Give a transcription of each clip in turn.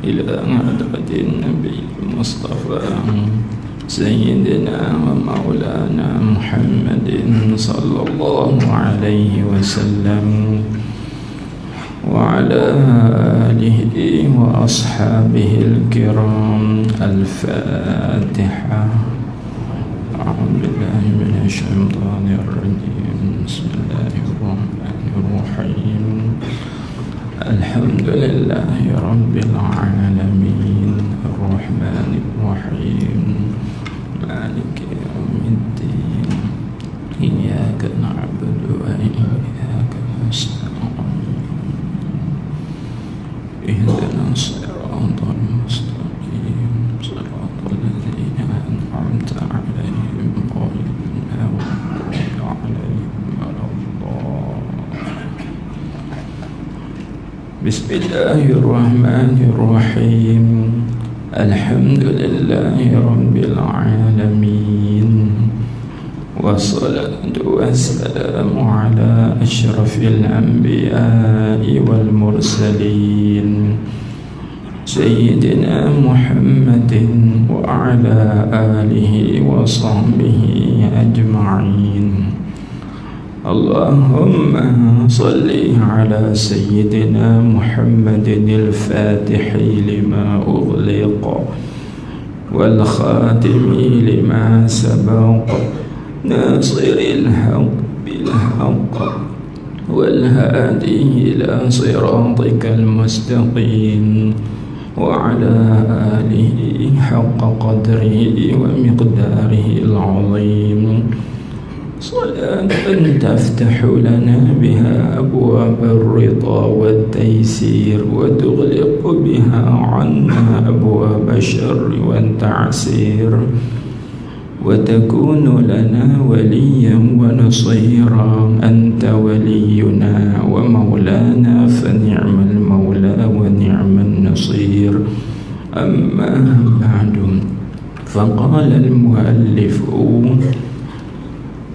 إلى حضرة النبي المصطفى سيدنا ومولانا محمد صلى الله عليه وسلم وعلى آله وأصحابه الكرام. الفاتحة. أعوذ بالله من الشيطان الرجيم. بسم الله الرحمن الرحيم. الحمد لله رب العالمين الرحمن الرحيم مالك يوم الدين إياك نعبد وإياك نستعين اهدنا الصراط المستقيم صراط الذين أنعمت عليهم غير المغضوب عليهم ولا الضالين. بسم الله الرحمن الرحيم. الحمد لله رب العالمين والصلاة والسلام على أشرف الأنبياء والمرسلين سيدنا محمد وعلى آله وصحبه أجمعين. اللهم صل على سيدنا محمد الفاتح لما أغلق والخاتم لما سبق ناصر الحق بالحق والهادي إلى صراطك المستقيم وعلى آله حق قدره ومقداره العظيم. صلاة تفتح لنا بها أبواب الرضا والتيسير وتغلق بها عنا أبواب الشر والتعسير وتكون لنا وليا ونصيرا. أنت ولينا ومولانا فنعم المولى ونعم النصير. أما بعد فقال المؤلف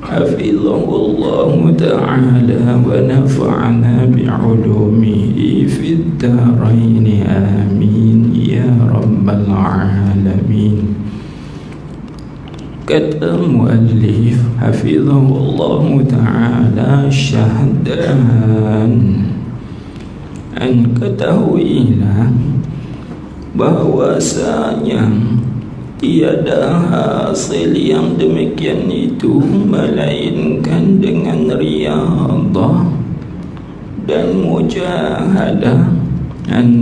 حفظه الله تعالى ونفعنا بعلومه في الدارين آمين يا رب العالمين. Kata muallif hafizahullahu ta'ala, syahdan, ketahuilah bahwasanya tiada hasil yang demikian itu melainkan dengan riyadhah dan mujahadah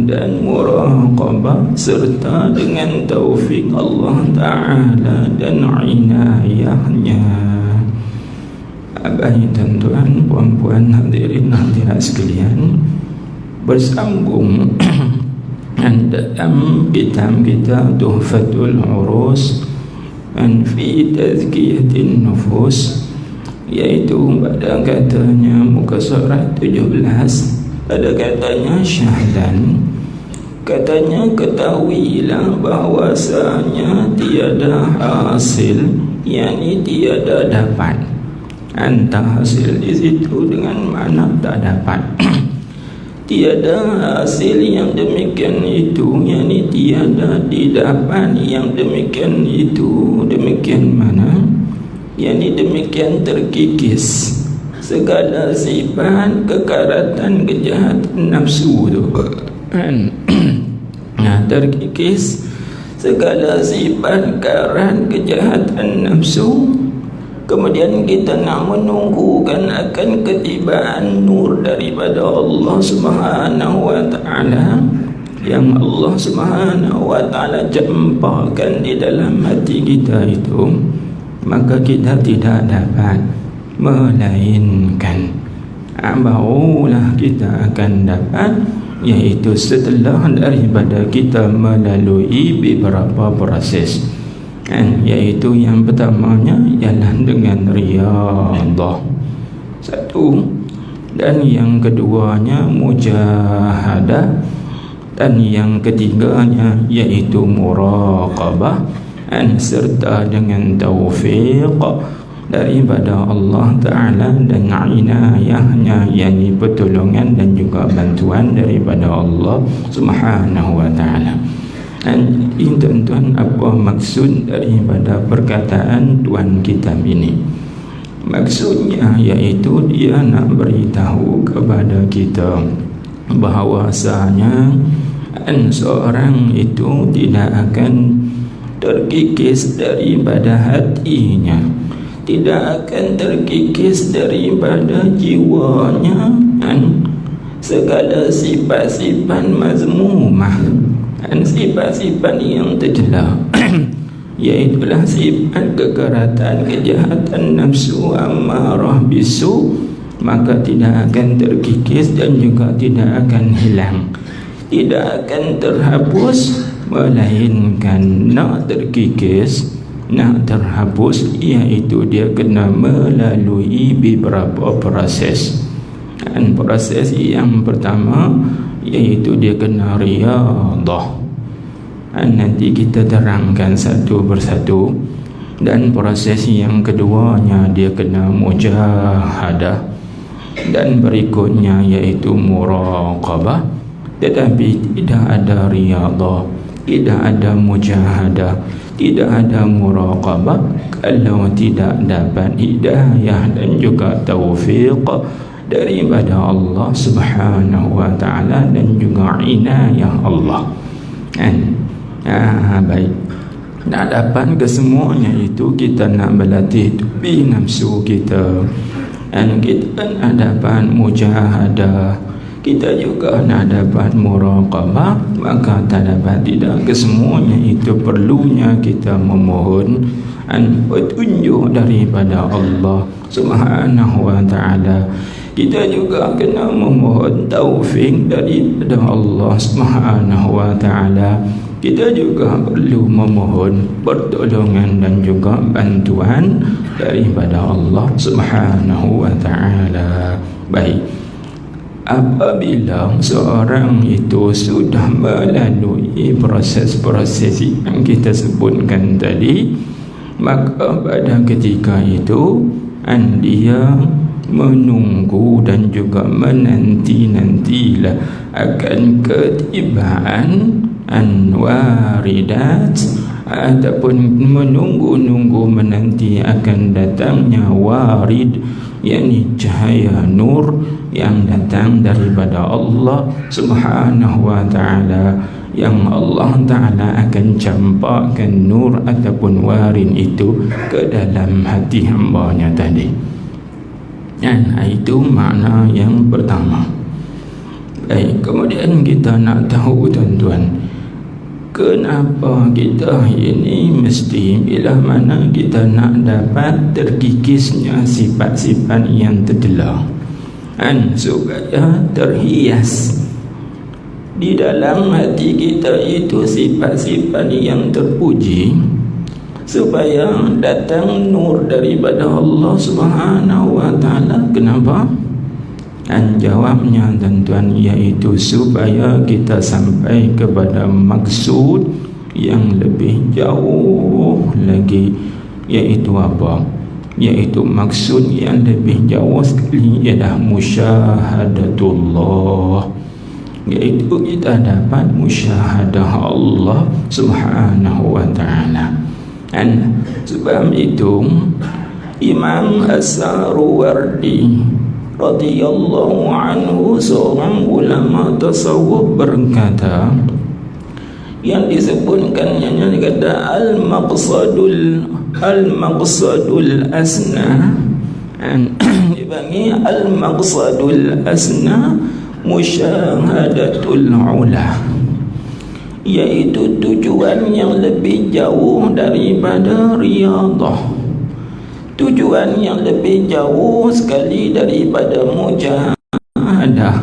dan muraqabah serta dengan taufik Allah Ta'ala dan inayahnya. Abai tuan-tuan, puan-puan, hadirin hadirat sekalian, bersambung dalam kitab kita Tuhfatul Urus fi Tazkiyatin Nufus, yaitu pada katanya muka surat 17, pada katanya syahdan, katanya ketahuilah bahwasanya tiada hasil, yakni tiada dapat. Antah hasil di situ dengan makna tak dapat. Tiada hasil yang demikian itu, yakni tiada didapat yang demikian itu. Demikian mana? Yakni demikian terkikis segala sifat kekaratan kejahatan nafsu tu. Nah, terkikis segala sifat kekarat kejahatan nafsu. Kemudian kita nak menunggukan akan ketibaan nur daripada Allah Subhanahu wa ta'ala yang Allah Subhanahu wa ta'ala campakkan di dalam hati kita itu, maka kita tidak dapat melainkan barulah kita akan dapat, yaitu setelah daripada kita melalui beberapa proses. Yaitu yang pertamanya ialah dengan riyadhah satu, dan yang keduanya mujahadah, dan yang ketiganya yaitu muraqabah, serta dengan taufiq daripada Allah Ta'ala dengan inayahnya, yakni pertolongan dan juga bantuan daripada Allah Subhanahu wa Ta'ala. Dan ini tuan-tuan, apa maksud daripada perkataan tuan kitab ini? Maksudnya iaitu dia nak beritahu kepada kita bahawasanya seorang itu tidak akan terkikis daripada hatinya, tidak akan terkikis daripada jiwanya dan segala sifat-sifat mazmumah dan sifat-sifat yang tercela iaitulah sifat kekeratan, kejahatan nafsu ammarah bisu, maka tidak akan terkikis dan juga tidak akan hilang, tidak akan terhapus, melainkan nak terkikis, nak terhapus, iaitu dia kena melalui beberapa proses. Dan proses yang pertama iaitu dia kena riyadah. Dan nanti kita terangkan satu persatu. Dan proses yang keduanya dia kena mujahadah, dan berikutnya iaitu muraqabah. Tetapi tidak ada riyadah, tidak ada mujahadah, tidak ada muraqabah kalau tidak dapat hidayah dan juga taufiq daripada Allah Subhanahu wa Ta'ala dan juga inayah Allah. Baik, nak dapat kesemuanya itu kita nak berlatih tubi nafsu kita, dan kita nak dapat mujahadah, kita juga nak dapat muraqabah. Maka tak dapat tidak kesemuanya itu perlunya kita memohon petunjuk daripada Allah Subhanahu wa Ta'ala. Kita juga kena memohon taufik daripada Allah Subhanahu wa Ta'ala. Kita juga perlu memohon pertolongan dan juga bantuan daripada Allah Subhanahu wa Ta'ala. Baik, apabila seorang itu sudah melalui proses-proses yang kita sebutkan tadi, maka pada ketika itu dia menunggu dan juga menanti-nantilah akan ketibaan waridat, ataupun menunggu-nunggu menanti akan datangnya warid, yakni cahaya nur yang datang daripada Allah Subhanahu wa Ta'ala, yang Allah Ta'ala akan campakkan nur ataupun warid itu ke dalam hati hambanya tadi. Dan itu makna yang pertama. Baik, kemudian kita nak tahu tuan-tuan, kenapa kita ini mesti bila mana kita nak dapat terkikisnya sifat-sifat yang tercela, supaya terhias di dalam hati kita itu sifat-sifat yang terpuji, supaya datang nur daripada Allah Subhanahu wa Ta'ala. Kenapa? Dan jawabnya tuan-tuan iaitu supaya kita sampai kepada maksud yang lebih jauh lagi. Iaitu apa? Iaitu maksud yang lebih jauh sekali ialah musyahadatullah, iaitu kita dapat musyahadah Allah Subhanahu wa Ta'ala. Dan sebab itu Imam As-Sahrawardi radhiyallahu anhu, seorang ulama tasawuf, berkata, yang disebutkannya kata al-maqsadul asna, dipanggil al-maqsadul asna musyahadatul ula, iaitu tujuan yang lebih jauh daripada riyadah, tujuan yang lebih jauh sekali daripada mujahadah,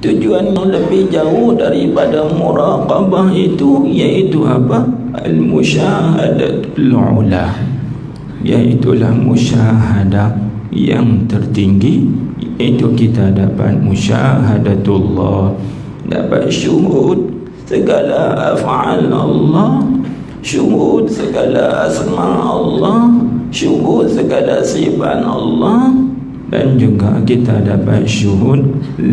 tujuan yang lebih jauh daripada muraqabah itu iaitu apa? Al-musyahadatul ula, iaitulah musyahadah yang tertinggi, iaitu kita dapat musyahadatullah, dapat syuhud segala af'al Allah, syuhud segala asma Allah, syuhud segala sifat Allah, dan juga kita dapat syuhud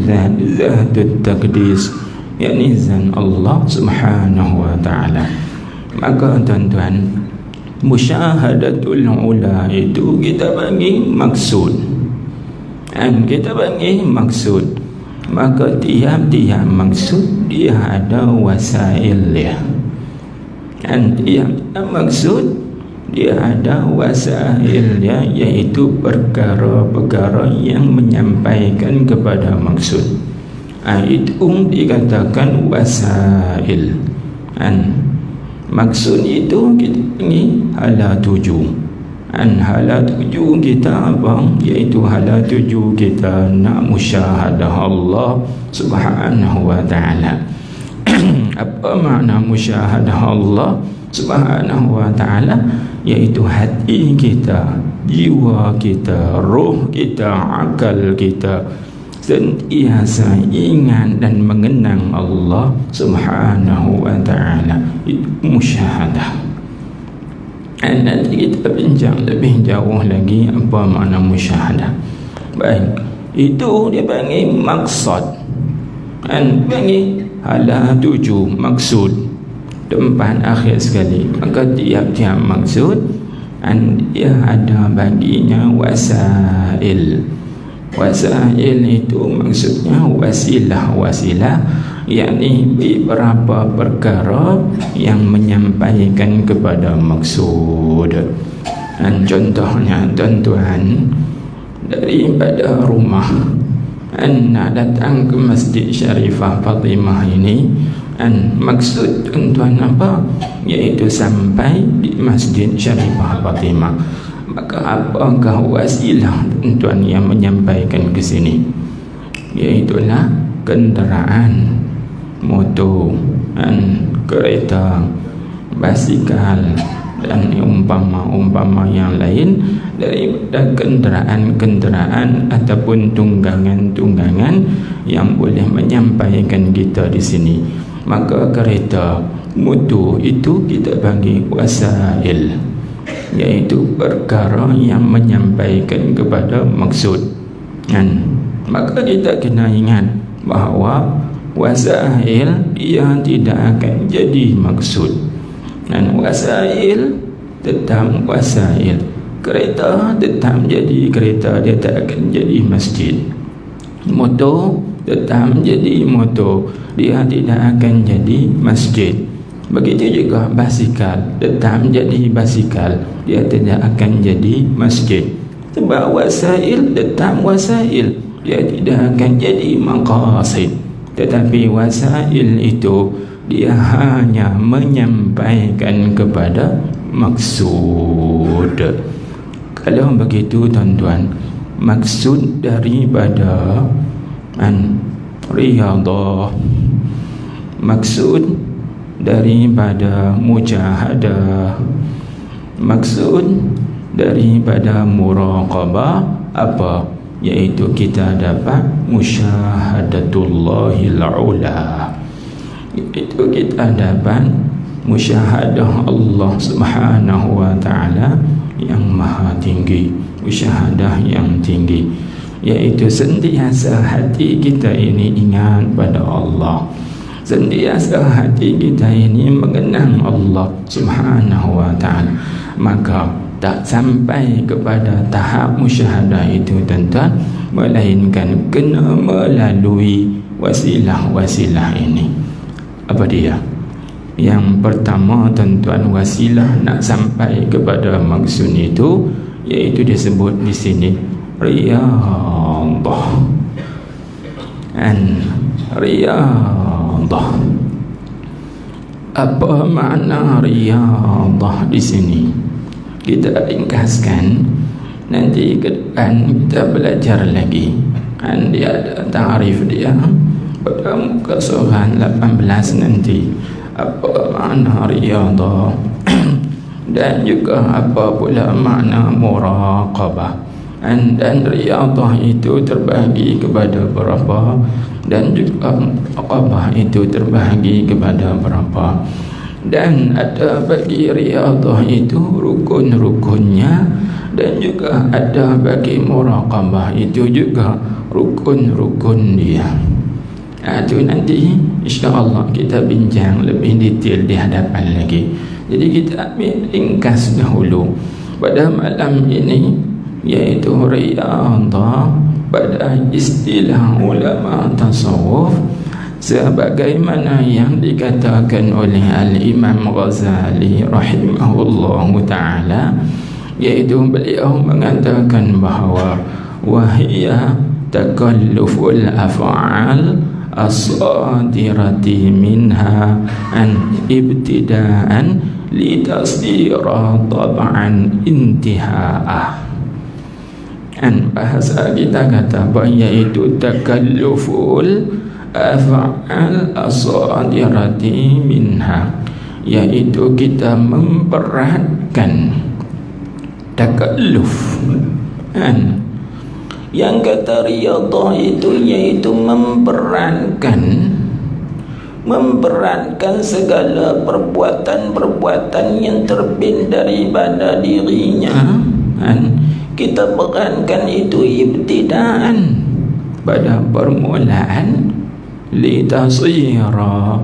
zatut taqdis, yakni zat Allah subhanahu wa ta'ala. Maka tuan-tuan, musyahadatul ula itu kita bagi maksud, dan kita bagi maksud. Maka tiap-tiap maksud dia ada wasail dia, dan tiap maksud dia ada wasail dia, iaitu perkara-perkara yang menyampaikan kepada maksud. Itu dikatakan wasail. Dan maksud itu kita panggil hala tuju. Dan hala tuju kita apa? Iaitu hala tuju kita nak musyahadah Allah subhanahu wa ta'ala. Apa makna musyahadah Allah subhanahu wa ta'ala? Iaitu hati kita, jiwa kita, roh kita, akal kita sentiasa ingat dan mengenang Allah subhanahu wa ta'ala. Itu musyahadah. Dan nanti kita bincang lebih jauh lagi apa makna musyahadah. Baik, itu dia panggil maksud, dan panggil hala tuju, maksud, tempat akhir sekali. Maka tiap-tiap maksud dan dia ada baginya wasail. Wasail itu maksudnya wasilah, yakni beberapa perkara yang menyampaikan kepada maksud. Dan contohnya tuan-tuan, daripada rumah anda datang ke Masjid Syarifah Fatimah ini, dan maksud tuan-tuan apa? Iaitu sampai di Masjid Syarifah Fatimah. Maka apakah wasilah tuan-tuan yang menyampaikan ke sini? Iaitulah kenderaan, motor, dan kereta, basikal, dan umpama yang lain daripada kenderaan-kenderaan ataupun tunggangan-tunggangan yang boleh menyampaikan kita di sini. Maka kereta, motor itu kita bagi wasail, iaitu perkara yang menyampaikan kepada maksud. Dan maka kita kena ingat bahawa wasail ia tidak akan jadi maksud, dan wasail tetap wasail. Kereta tetap jadi kereta, dia tak akan jadi masjid. Motor tetap jadi motor, dia tidak akan jadi masjid. Begitu juga basikal tetap jadi basikal, dia tidak akan jadi masjid. Sebab wasail tetap wasail, dia tidak akan jadi maqasid. Tetapi wasail itu dia hanya menyampaikan kepada maksud. Kalau begitu tuan-tuan, maksud daripada riyadah, maksud daripada mujahadah, maksud daripada muraqabah apa? Iaitu kita dapat musyahadatullahil ula, itu kita dapat musyahadah Allah subhanahu wa ta'ala yang maha tinggi, musyahadah yang tinggi, iaitu sentiasa hati kita ini ingat pada Allah, sentiasa hati kita ini mengenang Allah subhanahu wa ta'ala. Maka tak sampai kepada tahap musyahadah itu tuan-tuan, melainkan kena melalui wasilah-wasilah ini. Apa dia? Yang pertama tuan-tuan, wasilah nak sampai kepada maksud itu, iaitu disebut di sini riyadah. Dan riyadah, apa makna riyadah di sini? Kita ringkaskan, nanti ke depan kita belajar lagi. Dan dia ada ta'rif dia pada muka surah 18 nanti. Apa makna riyadah dan juga apa pula makna muraqabah. Dan riyadah itu terbahagi kepada berapa, dan juga muraqabah itu terbahagi kepada berapa. Dan ada bagi riyadhah itu rukun-rukunnya, dan juga ada bagi muraqabah itu juga rukun-rukun dia. Itu nanti insya-Allah kita bincang lebih detail di hadapan lagi. Jadi kita ambil ringkas dahulu pada malam ini, yaitu riyadhah pada istilah ulama tasawuf sebagaimana yang dikatakan oleh Al-Imam Ghazali rahimahullahu ta'ala, yaitu beliau mengatakan bahawa wahiyya takalluful af'al as-sadirati minha an ibtida'an litasdira tab'an intiha'ah. Bahasa kita kata bahawa yaitu takalluful af'al as-sadirati minha, yaitu kita memberatkan takalluf. Yang kata riyadhah itu yaitu memberatkan segala perbuatan-perbuatan yang terbit daripada dirinya. Kita berankan itu ibtidaan pada permulaan, litasira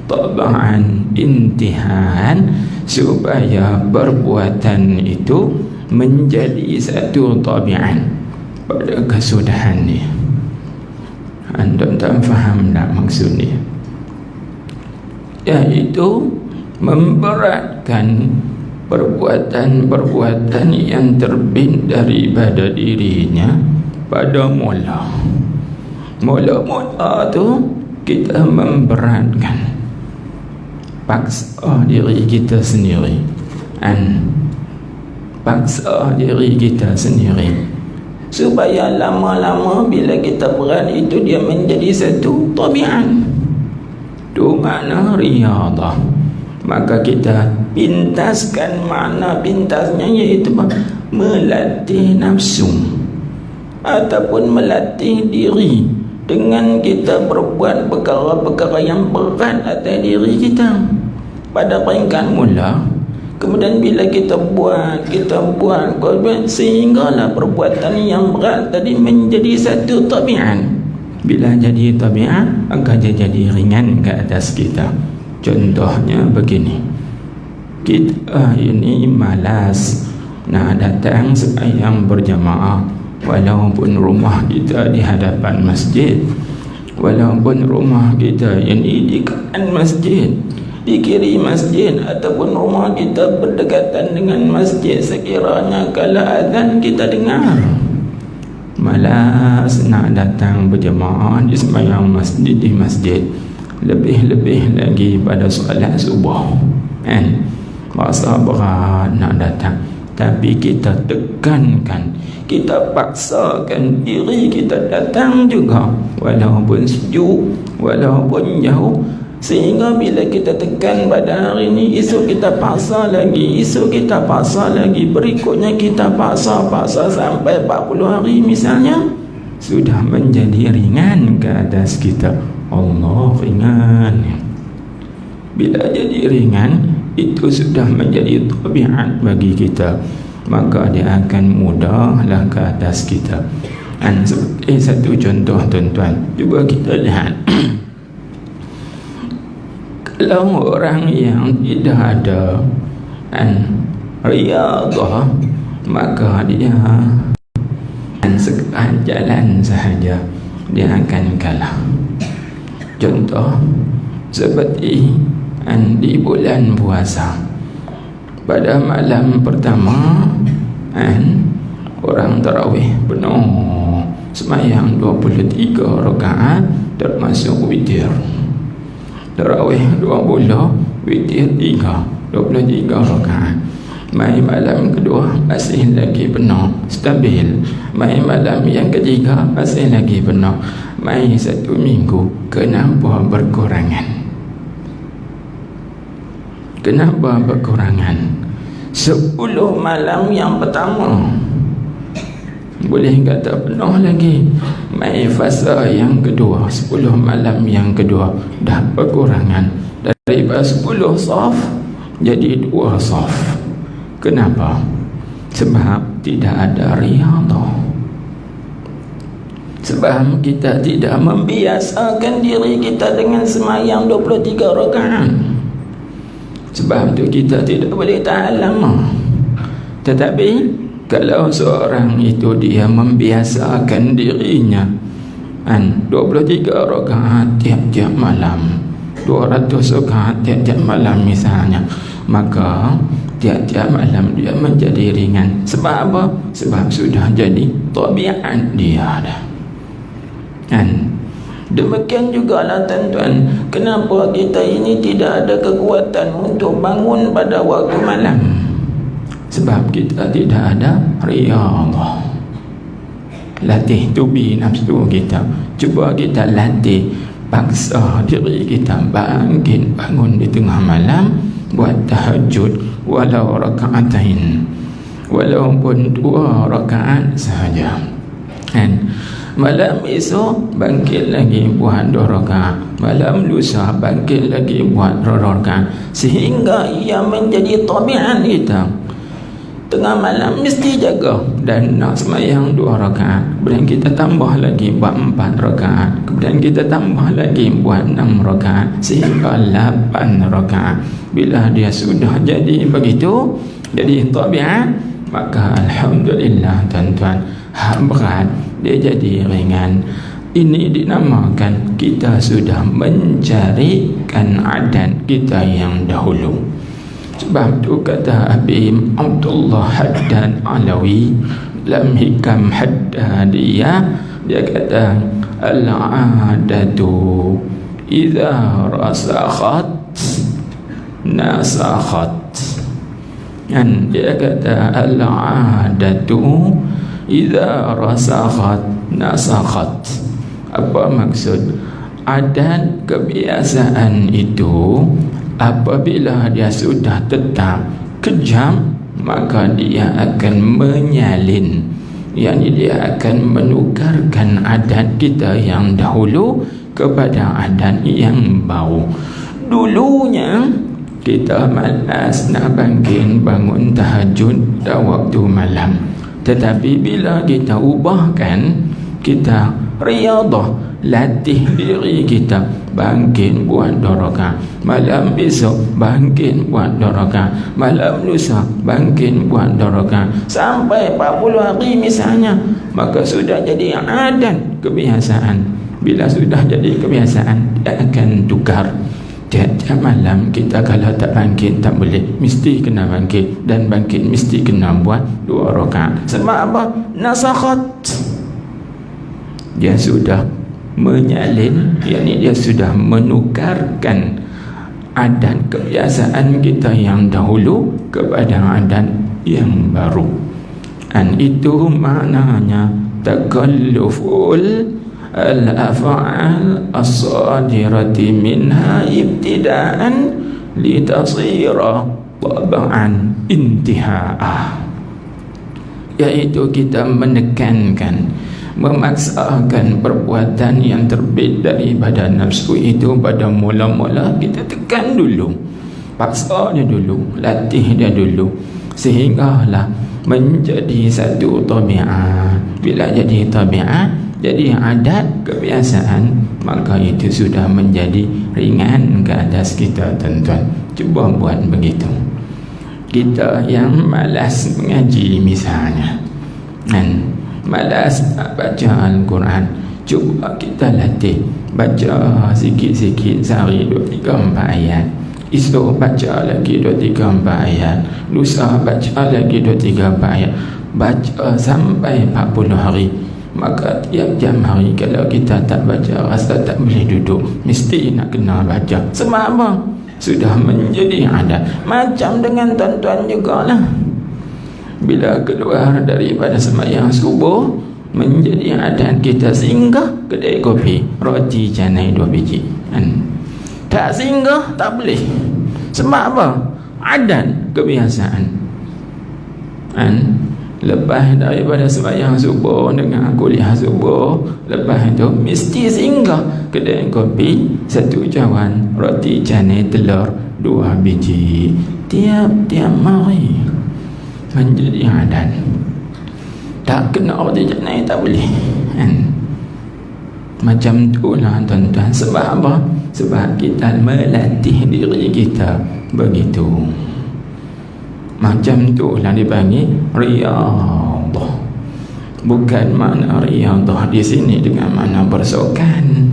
tab'an intihan, supaya perbuatan itu menjadi satu tabi'an pada kesudahan ni. Anda tak faham tak maksudnya? Iaitu memberatkan perbuatan-perbuatan yang terbit daripada dirinya pada mula tu kita memberatkan, paksa diri kita sendiri, supaya lama-lama bila kita berat itu dia menjadi satu tabi'an. Tu makna riyadhah. Maka kita pintaskan makna pintasnya, iaitu melatih nafsu ataupun melatih diri dengan kita berbuat perkara-perkara yang berat atas diri kita pada peringkat mula. Kemudian bila kita buat sehinggalah perbuatan yang berat tadi menjadi satu tabi'an. Bila jadi tabi'an, maka dia jadi ringan ke atas kita. Contohnya begini, kita ini malas nak datang sembahyang berjamaah, walaupun rumah kita di hadapan masjid, walaupun rumah kita ini di kanan masjid, di kiri masjid, ataupun rumah kita berdekatan dengan masjid. Sekiranya kalau azan kita dengar, malas nak datang berjamaah di sembahyang masjid di masjid. Lebih-lebih lagi pada solat subuh, masa berat nak datang. Tapi kita tekankan, kita paksakan diri kita datang juga, walaupun sejuk, walaupun jauh. Sehingga bila kita tekan pada hari ini, esok kita paksa lagi, esok kita paksa lagi, berikutnya kita paksa sampai 40 hari misalnya, sudah menjadi ringan ke atas kita. Allah, ringan. Bila jadi ringan, itu sudah menjadi tabiat bagi kita, maka dia akan mudahlah ke atas kita. Seperti satu contoh tuan-tuan, cuba kita lihat. Kalau orang yang tidak ada riyadhah, maka dia sekedar jalan sahaja, dia akan kalah. Contoh seperti di bulan puasa, pada malam pertama orang tarawih penuh, sembahyang 23 rakaat termasuk witir. Tarawih 20, witir 3, 23 rakaat. Mai malam kedua masih lagi penuh, stabil. Mai malam yang ketiga masih lagi penuh. Mai satu minggu, kenapa berkurangan? Kenapa berkurangan? 10 malam yang pertama boleh kata penuh lagi. Mai fasa yang kedua, 10 malam yang kedua dah berkurangan. Daripada Daripada 10 saf jadi 2 saf. Kenapa? Sebab tidak ada riyadhah. Sebab kita tidak membiasakan diri kita dengan semayang 23 rakaat. Sebab itu kita tidak boleh tahan lama. Tetapi kalau seorang itu dia membiasakan dirinya 23 rakaat tiap-tiap malam, 200 rakaat tiap-tiap malam misalnya, maka tiap-tiap malam dia menjadi ringan. Sebab apa? Sebab sudah jadi tabiat dia dah. Demikian jugalah tuan-tuan, kenapa kita ini tidak ada kekuatan untuk bangun pada waktu malam? Sebab kita tidak ada riyadhah. Latih tubi nafsu kita. Cuba kita latih, paksa diri kita bangkit, bangun di tengah malam, buat tahajud walau rakaatain, walaupun 2 rakaat sahaja. Malam esok bangkit lagi buat 2 rakaat, malam lusa bangkit lagi buat 2 rakaat, sehingga ia menjadi tabiat kita. Tengah malam mesti jaga dan nak semayang 2 rakaat, kemudian kita tambah lagi buat 4 rakaat, kemudian kita tambah lagi buat 6 rakaat, sehingga 8 rakaat. Bila dia sudah jadi begitu, jadi tabiat, maka alhamdulillah tuan-tuan, hak berat dia jadi ringan. Ini dinamakan kita sudah mencarikan adat kita yang dahulu. Sebab tu kata Habib Abdullah Haddad Alawi dalam Hikam Haddadiyah, dia kata al-'adatu idza rasakhat nasakhat. Dan dia kata al-'adatu idza rasakhat nasakhat. Apa maksud? Adat kebiasaan itu apabila dia sudah tetap kejam, maka dia akan menyalin, yakni dia akan menukarkan adat kita yang dahulu kepada adat yang baru. Dulunya kita malas nak bangun tahajud pada waktu malam, tetapi bila kita ubahkan, kita riyadhah, latih diri kita, bangkit buat 2 rakaat, malam besok bangkit buat 2 rakaat, malam lusa bangkit buat 2 rakaat, sampai 40 hari misalnya, maka sudah jadi adat kebiasaan. Bila sudah jadi kebiasaan, dia akan tukar. Tiap-tiap malam kita kalau tak bangkit tak boleh, mesti kena bangkit, dan bangkit mesti kena buat 2 rakaat. Sebab apa? Nasakhat. Dia sudah menyalin, yakni dia sudah menukarkan adat kebiasaan kita yang dahulu kepada adat yang baru. Dan itu maknanya takalluful al-af'al as-sadirati minha ibtida'an litasira tab'an intiha'ah, iaitu kita menekankan, memaksakan perbuatan yang terbit daripada nafsu itu. Pada mula-mula kita tekan dulu, paksa dia dulu, latih dia dulu, sehinggalah menjadi satu tabiat. Bila jadi tabiat, jadi adat kebiasaan, maka itu sudah menjadi ringan ke atas kita tuan-tuan. Cuba buat begitu. Kita yang malas mengaji misalnya, dan malas nak baca Al-Quran, cuba kita latih baca sikit-sikit sehari 2, 3, 4 ayat, esok baca lagi 2, 3, 4 ayat, lusa baca lagi 2, 3, 4 ayat, baca sampai 40 hari. Maka tiap jam hari kalau kita tak baca, rasa tak boleh duduk, mesti nak kena baca. Sebab apa? Sudah menjadi adat. Macam dengan tuan-tuan jugalah, bila keluar daripada sembahyang subuh, menjadi adat kita singgah kedai kopi, roti canai 2 biji. Tak singgah tak boleh. Sebab apa? Adat kebiasaan. Lepas daripada sembahyang subuh dengan kuliah subuh, lepas itu mesti singgah kedai kopi, satu cawan roti canai telur 2 biji tiap-tiap hari, menjadi adat. Tak kena roti canai tak boleh kan? Macam tu lah tuan-tuan. Sebab apa? Sebab kita melatih diri kita begitu. Macam tu lah dipanggil riyadhah. Bukan makna riyadhah di sini dengan makna bersukan.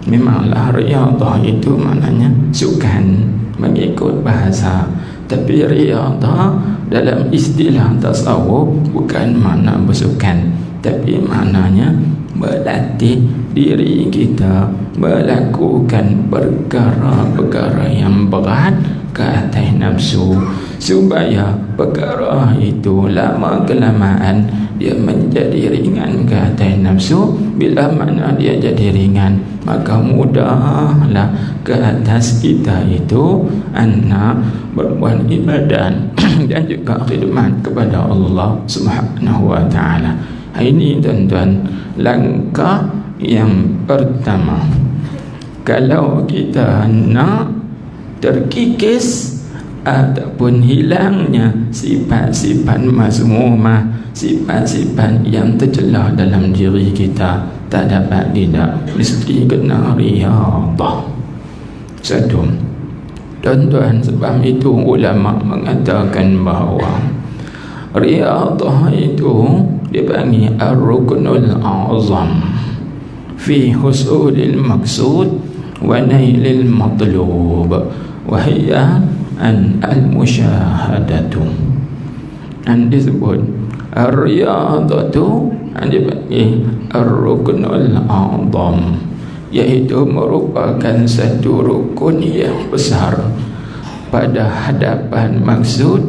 Memanglah riyadhah itu maknanya sukan mengikut bahasa. Tapi riyadhah dalam istilah tasawuf bukan makna bersukan, tapi maknanya melatih diri kita melakukan perkara-perkara yang berat ke atas nafsu, supaya perkara itu lama kelamaan dia menjadi ringan ke atas nafsu. Bila mana dia jadi ringan, maka mudahlah ke atas kita itu anak berbuat ibadat dan juga khidmat kepada Allah Subhanahu wa ta'ala. Ini tuan-tuan, langkah yang pertama. Kalau kita nak terkikis ataupun hilangnya sifat-sifat mazmumah, sifat-sifat yang tercelah dalam diri kita, tak dapat tidak, mesti kena riyadhah. Satu, tuan-tuan, sebab itu ulama mengatakan bahawa riyadhah itu dipanggil ar-ruknul a'zam fi husulil maqsud wa nailil matlub, wa hiya an al-musyahadatu. Dan disebut ar-riyadhatu dipanggil ar-ruknul a'zam, iaitu merupakan satu rukun yang besar pada hadapan maksud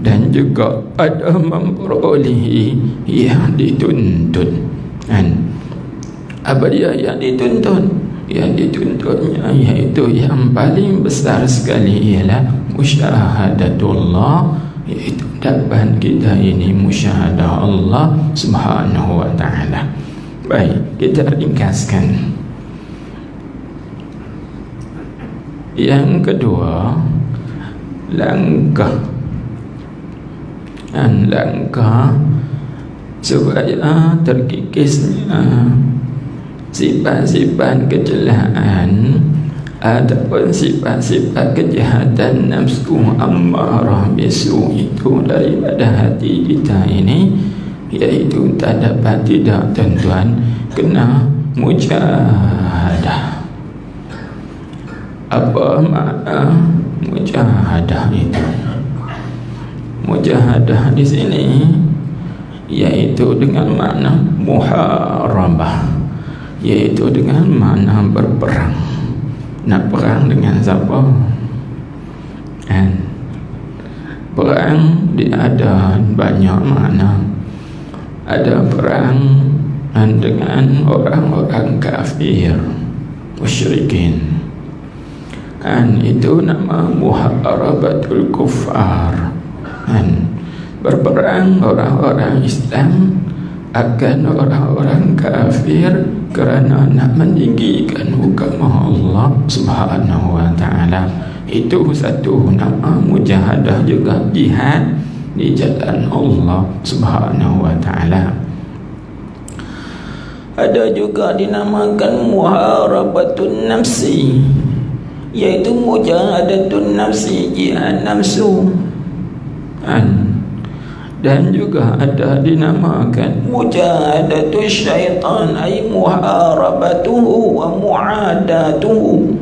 dan juga pada memperolehi yang dituntut. Dan apa dia yang dituntut? Yang dituntutnya iaitu yang paling besar sekali ialah musyahadatullah, iaitu dapat kita ini musyahadah Allah Subhanahu wa ta'ala. Baik, kita ringkaskan. Yang kedua, langkah supaya terkikisnya sifat-sifat kecelakaan ataupun sifat-sifat kejahatan nafsu ammarah bisu itu daripada hati kita ini, iaitu tak dapat tidak tuan-tuan, kena mujahadah. Apa makna mujahadah itu? Mujahadah di sini iaitu dengan makna muharabah, iaitu dengan makna berperang. Nak perang dengan siapa? Dan perang dia ada banyak makna. Ada perang dengan orang-orang kafir, musyrikin, dan itu nama muharabatul kuffar. Dan berperang orang-orang Islam akan orang-orang kafir kerana nak meninggikan hukum Allah Subhanahu wa ta'ala. Itu satu nama mujahadah, juga jihad di jalan Allah Subhanahu wa ta'ala. Ada juga dinamakan muharabatun nafsi, iaitu mujahadatun nafsi, jihad nafsu. Dan juga ada dinamakan mujahadatul syaitan, ay muharabatuhu wa muadatuhu,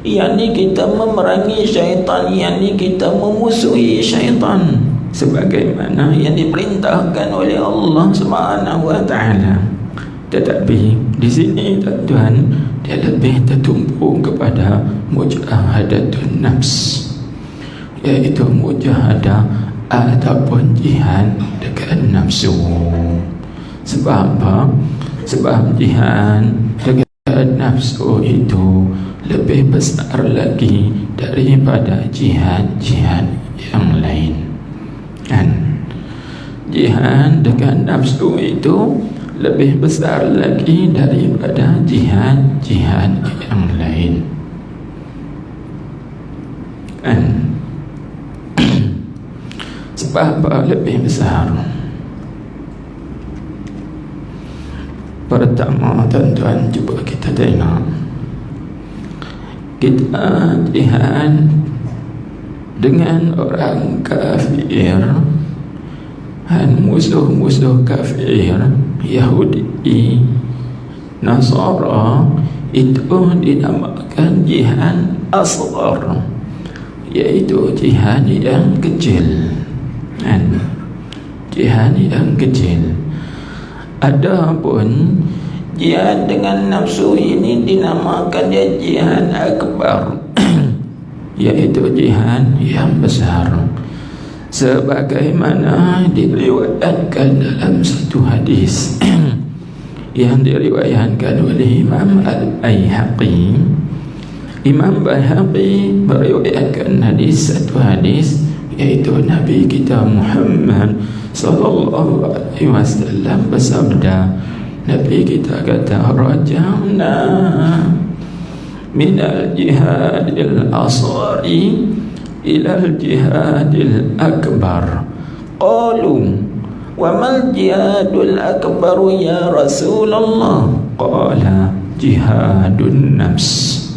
yakni kita memerangi syaitan, yakni kita memusuhi syaitan sebagaimana yang diperintahkan oleh Allah Subhanahu wa ta'ala. Tetapi di sini tuan-tuan, dia lebih tertumpu kepada mujahadatun nafs, iaitu mujahadah ataupun jihad dengan nafsu. Sebab apa? Sebab jihad dengan nafsu itu lebih besar lagi daripada jihad-jihad yang lain. Dan jihad dengan nafsu itu lebih besar lagi daripada jihad yang lain. Sebab apa lebih besar? Pertama, tuan-tuan, cuba kita tengok, kita jihad dengan orang kafir, musuh-musuh kafir, Yahudi, Nasara, itu dinamakan jihad asghar, yaitu jihad yang kecil. Jihad yang kecil. Adapun jihad dengan nafsu ini dinamakan jihad akbar, yaitu jihad yang besar, sebagaimana diriwayatkan dalam satu hadis yang diriwayatkan oleh Imam Al-Baihaqi. Imam Baihaqi meriwayatkan satu hadis, yaitu Nabi kita Muhammad sallallahu alaihi wasallam bersabda. Nabi kita kata, raja'na minal jihadil asghari ilal jihadil akbar. Qalu wa mal jihadul akbar ya Rasulullah? Qala jihadun nafs.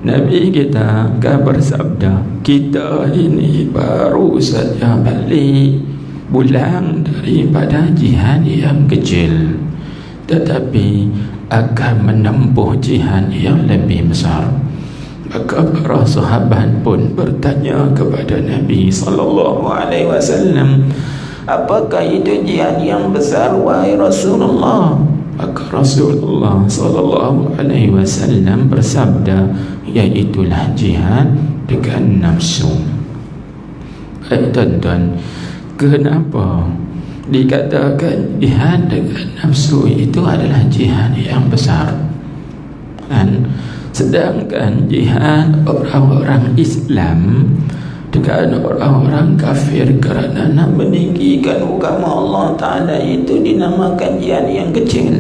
Nabi kita bersabda, kita ini baru saja balik pulang daripada jihad yang kecil, tetapi akan menempuh jihad yang lebih besar. Maka para sahabat pun bertanya kepada Nabi sallallahu alaihi wasallam, apakah itu jihad yang besar wahai Rasulullah? Maka Rasulullah sallallahu alaihi wasallam bersabda, yaitulah jihad dengan nafsu. Tuan-tuan, kenapa dikatakan jihad dengan nafsu itu adalah jihad yang besar? Sedangkan jihad orang-orang Islam dengan orang-orang kafir kerana nak meninggikan agama Allah Ta'ala itu dinamakan jihad yang kecil.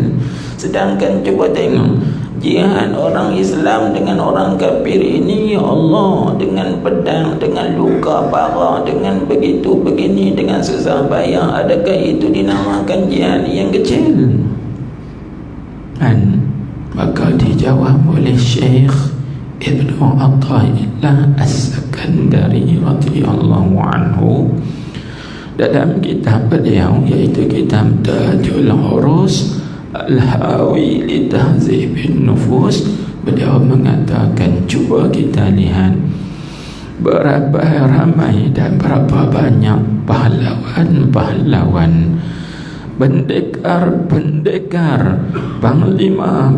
Sedangkan cuba tengok jihad orang Islam dengan orang kafir ini, ya Allah, dengan pedang, dengan luka parah, dengan begitu begini, dengan susah payah, adakah itu dinamakan jihad yang kecil? Maka dijawab oleh Syekh Ibnu Athaillah As-Sakandari radhiyallahu anhu dalam kitab beliau, iaitu kitab Tajul Urus Al-Hawi li Tahzibin Nufus. Beliau mengatakan, cuba kita lihat berapa ramai dan berapa banyak pahlawan-pahlawan, pendekar, panglima,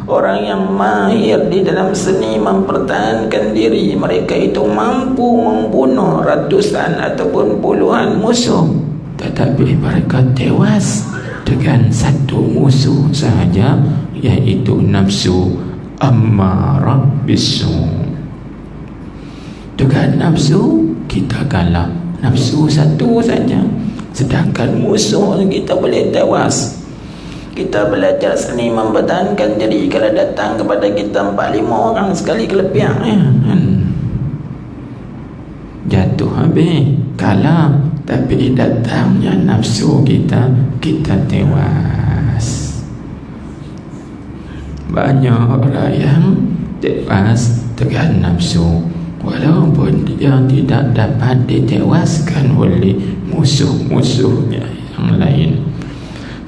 orang yang mahir di dalam seni mempertahankan diri. Mereka itu mampu membunuh ratusan ataupun puluhan musuh, tetapi mereka tewas dengan satu musuh sahaja, yaitu nafsu ammarah bisu. Dengan nafsu kita kalah, nafsu satu saja. Sedangkan musuh kita boleh tewas. Kita belajar seni mempertahankan diri, kalau datang kepada kita 4-5 orang sekali kelepiak, jatuh habis, kalah. Tapi datangnya nafsu kita tewas. Banyak orang yang tewas dengan nafsu, walaupun dia tidak dapat ditewaskan oleh musuh-musuhnya yang lain.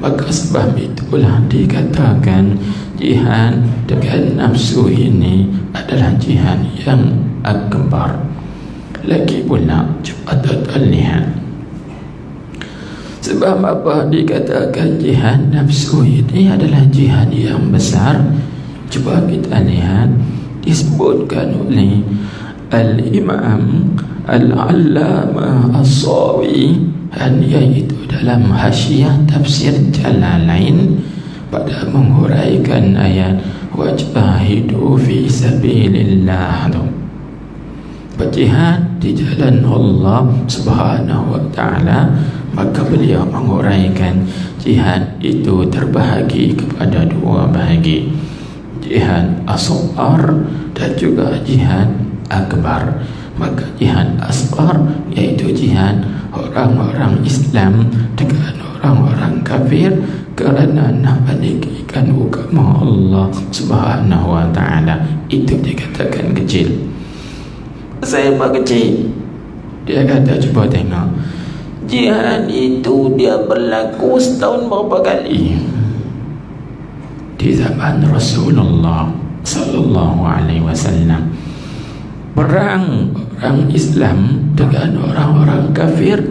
Maka sebab itulah dikatakan jihad dengan nafsu ini adalah jihad yang akbar. Lagi pula, cepat lihat sebab apa dikatakan jihad nafsu ini adalah jihad yang besar. Cuba kita lihat, disebutkan oleh Al-Imam Al-Allamah As-Sawi, yaitu dalam hasyiah tafsir Jalalain pada menghuraikan ayat wajahidu fi sabilillah. berjihad di jalan Allah Subhanahu wa ta'ala, maka beliau menguraikan jihad itu terbahagi kepada dua bahagi, jihad asghar dan juga jihad akbar. Maka jihad asghar yaitu jihad orang-orang Islam dengan orang-orang kafir kerana nak meninggikan agama Allah Subhanahu wa ta'ala, itu dikatakan kecil. Saya kecil, dia kata cuba tengok, jihad itu dia berlaku setahun berapa kali? Di zaman Rasulullah sallallahu alaihi wasallam, perang orang Islam dengan orang-orang kafir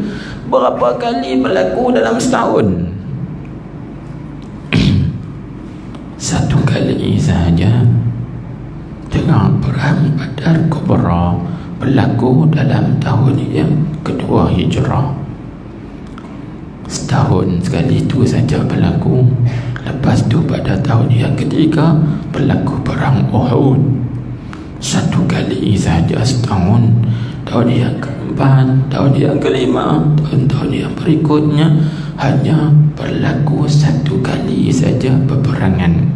berapa kali berlaku dalam setahun? Satu kali sahaja, dengan perang Badar Kubra berlaku dalam tahun yang kedua Hijrah. Setahun sekali itu saja berlaku. Lepas tu pada tahun yang ketiga berlaku perang Uhud, satu kali saja setahun. Tahun yang keempat, tahun yang kelima, tahun-tahun yang berikutnya hanya berlaku satu kali saja peperangan.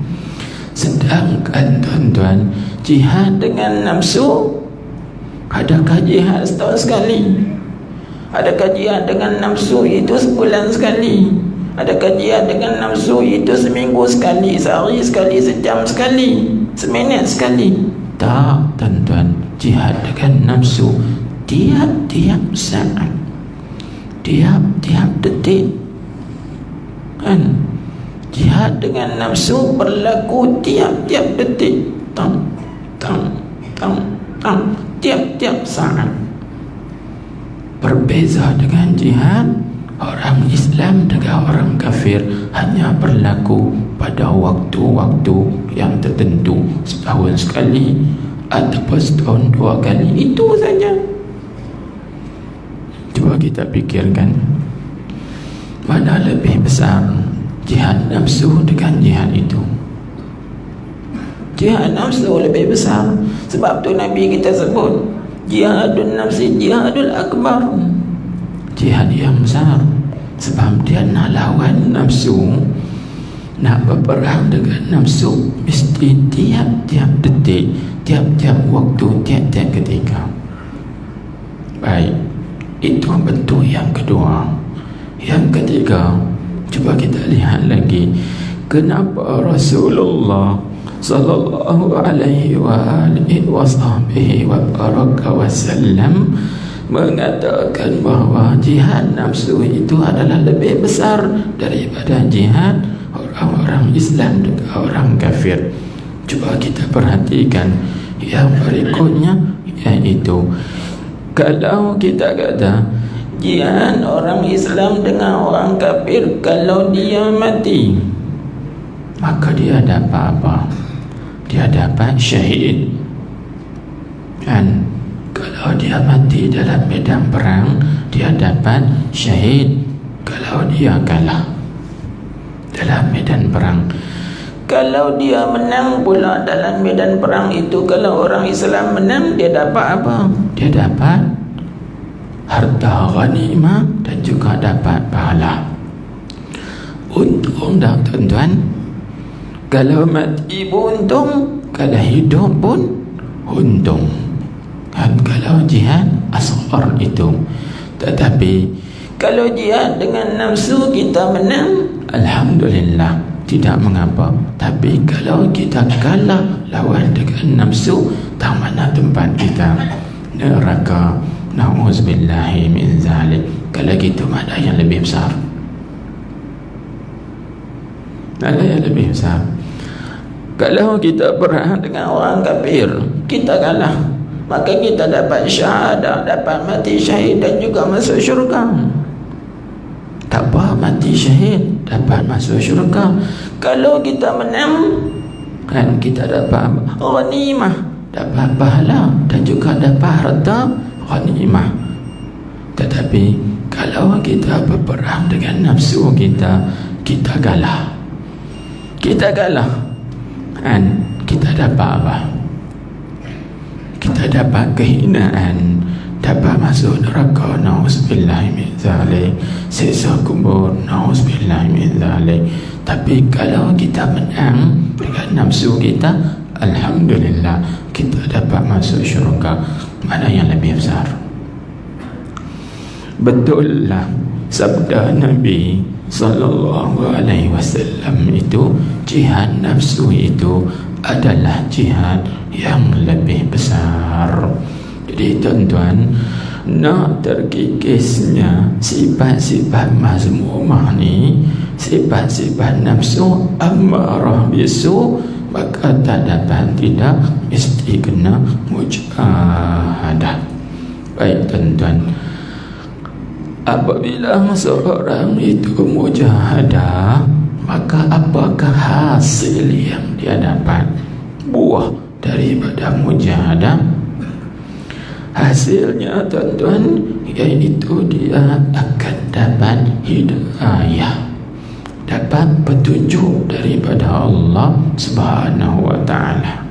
Sedangkan tuan-tuan, jihad dengan nafsu, adakah jihad setahun sekali? Adakah jihad dengan nafsu itu sebulan sekali? Adakah jihad dengan nafsu itu seminggu sekali, sehari sekali, sejam sekali, seminit sekali? Tak, tuan-tuan. Jihad dengan nafsu tiap-tiap saat, tiap-tiap detik, kan? Jihad dengan nafsu berlaku tiap-tiap detik, tam, tam, tam, tam, tiap-tiap saat. Berbeza dengan jihad orang Islam dengan orang kafir hanya berlaku pada waktu-waktu yang tertentu, setahun sekali ataupun setahun dua kali, itu saja. Cuba kita fikirkan, mana lebih besar jihad nafsu dengan jihad itu? Jihad nafsu lebih besar. Sebab tu Nabi kita sebut jihadun nafsi jihadul akbar, jihad yang besar. Sebab dia nak lawan nafsu, nak berperang dengan nafsu, mesti tiap-tiap detik, tiap-tiap waktu, tiap-tiap ketika. Baik, itu bentuk yang kedua. Yang ketiga, cuba kita lihat lagi, kenapa Rasulullah sallallahu alaihi wa alihi wa baraka wasallam mengatakan bahawa jihad nafsu itu adalah lebih besar daripada jihad orang-orang Islam dengan orang kafir. Cuba kita perhatikan yang berikutnya, iaitu kalau kita kata jihad orang Islam dengan orang kafir, kalau dia mati, maka dia dapat apa? Dia dapat syahid, kan? Kalau dia mati dalam medan perang, dia dapat syahid. Kalau dia kalah dalam medan perang, kalau dia menang pula dalam medan perang itu, kalau orang Islam menang, dia dapat apa? Dia dapat harta ghanimah dan juga dapat pahala. Untung dah tuan-tuan, kalau mati pun untung, kalau hidup pun untung, kan? Kalau jihad asghar itu. Tetapi kalau jihad dengan nafsu kita menang, alhamdulillah, tidak mengapa. Tapi kalau kita kalah lawan dengan nafsu, tak mana tempat kita? Neraka. Na'udzubillahi min zalik. Kalau gitu mana yang lebih besar? Mana yang lebih besar? Kalau kita perang dengan orang kafir, kita kalah, maka kita dapat syahadah, dapat mati syahid dan juga masuk syurga. Tak apa, mati syahid dapat masuk syurga. Kalau kita menang, kan, kita dapat ghanimah, dapat pahala dan juga dapat harta ghanimah. Tetapi kalau kita berperang dengan nafsu kita, kita kalah. Kita kalah, kan? Kita dapat apa? kita dapat kehinaan, dapat masuk neraka, na'udzubillah min zalik, siksa kubur, na'udzubillah min zalik. Tapi kalau kita menang dengan nafsu kita, alhamdulillah, kita dapat masuk syurga. Mana yang lebih besar? Betul lah sabda Nabi sallallahu alaihi wasallam itu, jihad nafsu itu adalah jihad yang lebih besar. Jadi tuan-tuan, nak terkikisnya sifat-sifat mazmumah ni, sifat-sifat nafsu ammarah bisu, maka tak dapat tidak, mesti kena mujahadah. Baik tuan-tuan, apabila seorang itu mujahadah, maka apakah hasil yang dia dapat? Buah daripada mujahadah, hasilnya tuan-tuan, iaitu dia akan dapat hidayah, dapat petunjuk daripada Allah Subhanahu wa ta'ala.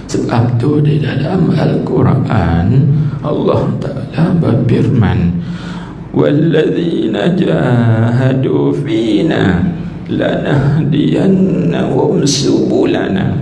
Sebab tu di dalam Al-Quran Allah Ta'ala berfirman, walladzina jahadu fina lanahdiyannahum subulana.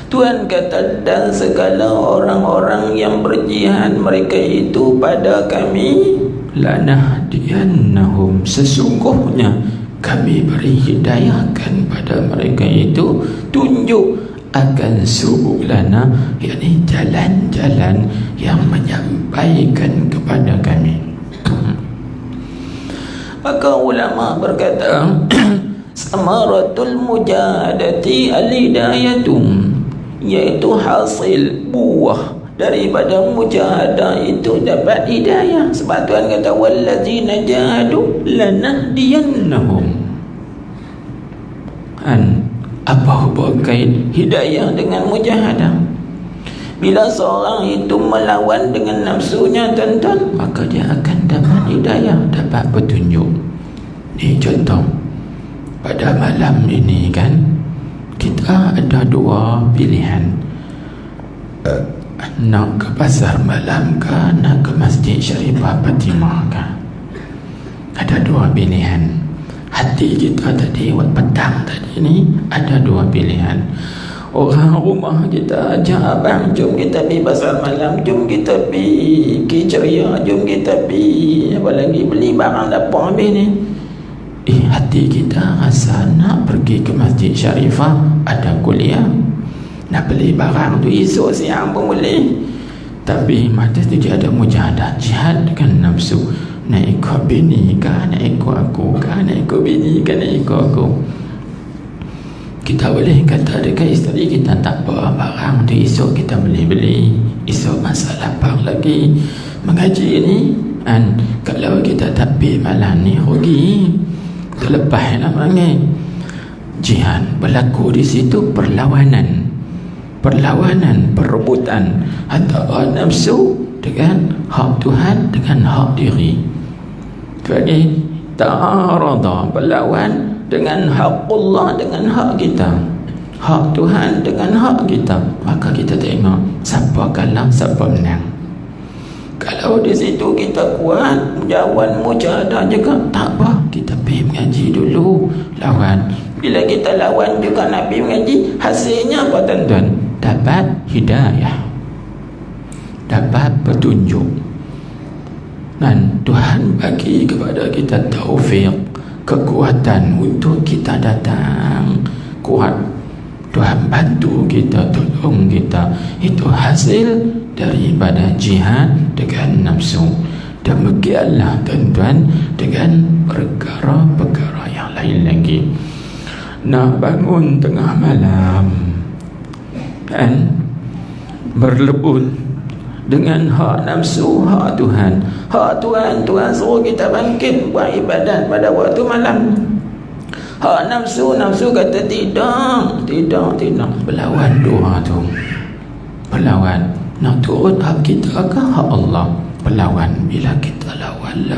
Tuhan kata, dan segala orang-orang yang berjihad mereka itu pada kami, lanahdiyannahum, sesungguhnya kami beri hidayahkan pada mereka itu, tunjuk akan subulana, yakni jalan-jalan yang menyampaikan kepada kami. Maka ulama berkata, samaratul mujahadati al-hidayatum, iaitu hasil buah daripada mujahadah itu dapat hidayah. Sebab Tuhan kata, walladzina jahadu lanahdiyannahum. Apa hubungan kait hidayah dengan mujahadah? Bila seorang itu melawan dengan nafsunya tuan-tuan, maka dia akan dapat hidayah, dapat petunjuk. Ini contoh pada malam ini kan, kita ada dua pilihan, nak ke pasar malam ke, nak ke Masjid Syarifah Fatimah ke. Ada dua pilihan. Hati kita tadi, waktu petang tadi ni, ada dua pilihan. Orang rumah kita ajak, abang jom kita pergi pasar malam, jom kita pergi Ceria, jom kita pergi apa lagi, beli barang dapur habis ni. Hati kita rasa nak pergi ke Masjid Syarifah, ada kuliah, nak beli barang tu esok siang pun boleh. Tapi mata tu dia ada mujahadah, jihad dengan nafsu. Nak ikut bini ke, nak ikut aku ke, nak ikut bini ke, nak ikut aku. Kita boleh kata dekat isteri kita, tak apa, barang tu esok kita boleh beli, esok masa lapang lagi mengaji ni. Dan kalau kita tak pergi malam ni, rugi, terlepas namanya. Jihad berlaku di situ, perlawanan, perebutan antara nafsu dengan hak Tuhan, dengan hak diri. Jadi ta'arada, berlawan dengan hak Allah dengan hak kita, hak Tuhan dengan hak kita. Maka kita tengok siapa kalah, siapa menang. Kalau di situ kita kuat, jawan mujahadah juga, tak apa, kita pergi mengaji dulu, lawan. Bila kita lawan juga nak pergi mengaji, hasilnya apa tuan-tuan? Dapat hidayah, dapat petunjuk. Dan Tuhan bagi kepada kita taufik, kekuatan untuk kita datang kuat. Tuhan bantu kita, tolong kita. Itu hasil daripada jihad dengan nafsu. Demikianlah tuan-tuan dengan perkara-perkara yang lain lagi. Nak bangun tengah malam dan berlebut dengan hak nafsu, hak Tuhan. Hak Tuhan, Tuhan suruh kita bangkit buat ibadat pada waktu malam. Hak nafsu, nafsu kata tidak. Berlawan doa tu, berlawan. Nak turut hak kita ke hak Allah? Berlawan. Bila kita lawan,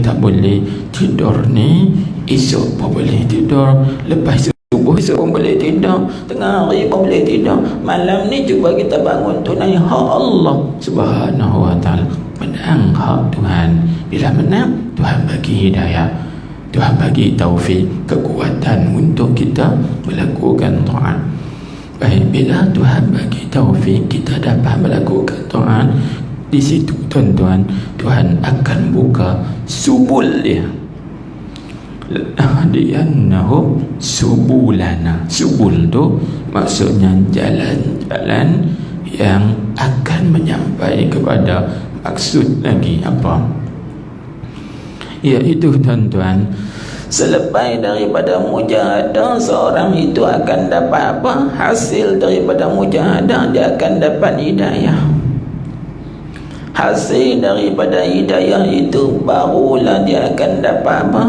tak boleh tidur ni, esok pun boleh tidur, lepas Subuh pun boleh tidur, tengah hari pun boleh tidur, malam ni cuba kita bangun tunai hak Allah Subhanahu wa ta'ala. Menang hak Tuhan. Bila menang, Tuhan bagi hidayah, Tuhan bagi taufik, kekuatan untuk kita melakukan taat. Baik, bila Tuhan bagi taufik kita dapat melakukan taat, di situ tuan-tuan, Tuhan akan buka subul dia. Lanahdiyannahum subulana. Subul tu maksudnya jalan-jalan yang akan menyampai kepada maksud lagi apa? Iaitu tuan-tuan, selepas daripada mujahadah seorang itu akan dapat apa? Hasil daripada mujahadah dia akan dapat hidayah. Hasil daripada hidayah itu barulah dia akan dapat apa?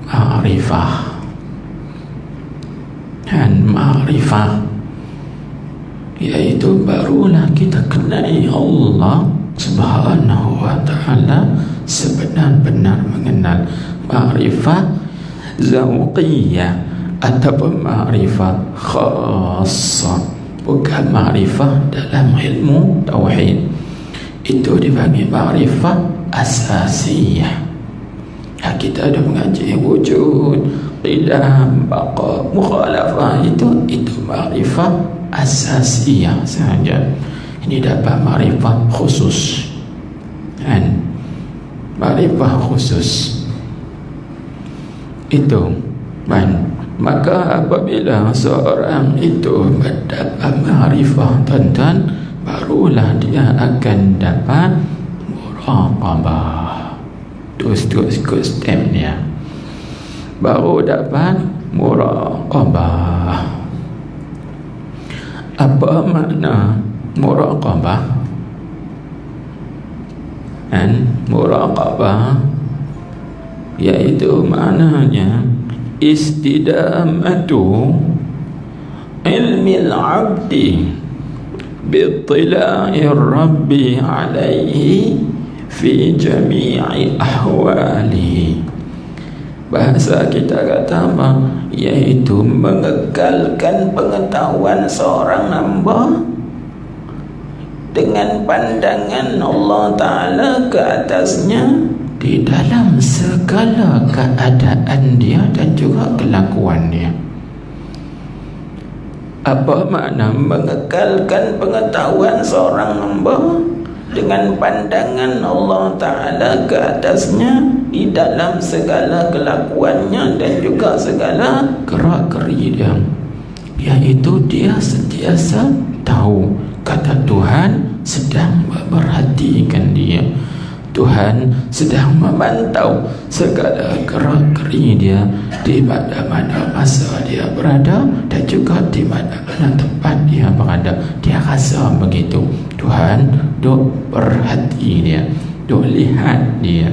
Ma'rifah. Dan ma'rifah iaitu barulah kita kenali Allah Subhanahu wa ta'ala sebenar-benar mengenal. Ma'rifah zauqiyah ataupun ma'rifah khassah, bukan ma'rifah dalam ilmu tauhid. Itu dipanggil ma'rifah asasiyah. Kita ada mengaji wujud, qidam, baqa, mukhalafah, itu ma'rifah asasiyah sahaja. Ini dapat ma'rifah khusus, kan? Ma'rifah khusus itu, kan? Maka apabila seorang itu mendapat ma'rifah, tuan-tuan, barulah dia akan dapat muraqabah. Terus ikut step dia, baru dapat muraqabah. Apa makna muraqabah? Dan muraqabah iaitu maknanya istidamatu ilmil abdi bittila'ir rabbi alaihi fi jami'i ahwalihi. Bahasa kita kata apa? Iaitu mengekalkan pengetahuan seorang hamba dengan pandangan Allah Ta'ala ke atasnya di dalam segala keadaan dia dan juga kelakuan dia. Apa makna mengekalkan pengetahuan seorang hamba dengan pandangan Allah Ta'ala ke atasnya di dalam segala kelakuannya dan juga segala gerak-geri dia? Iaitu dia sentiasa tahu kata Tuhan sedang memerhatikan dia, Tuhan sedang memantau segala gerak-geri dia di mana-mana masa dia berada dan juga di mana-mana tempat dia berada. Dia rasa begitu, Tuhan duk perhati dia, duk lihat dia,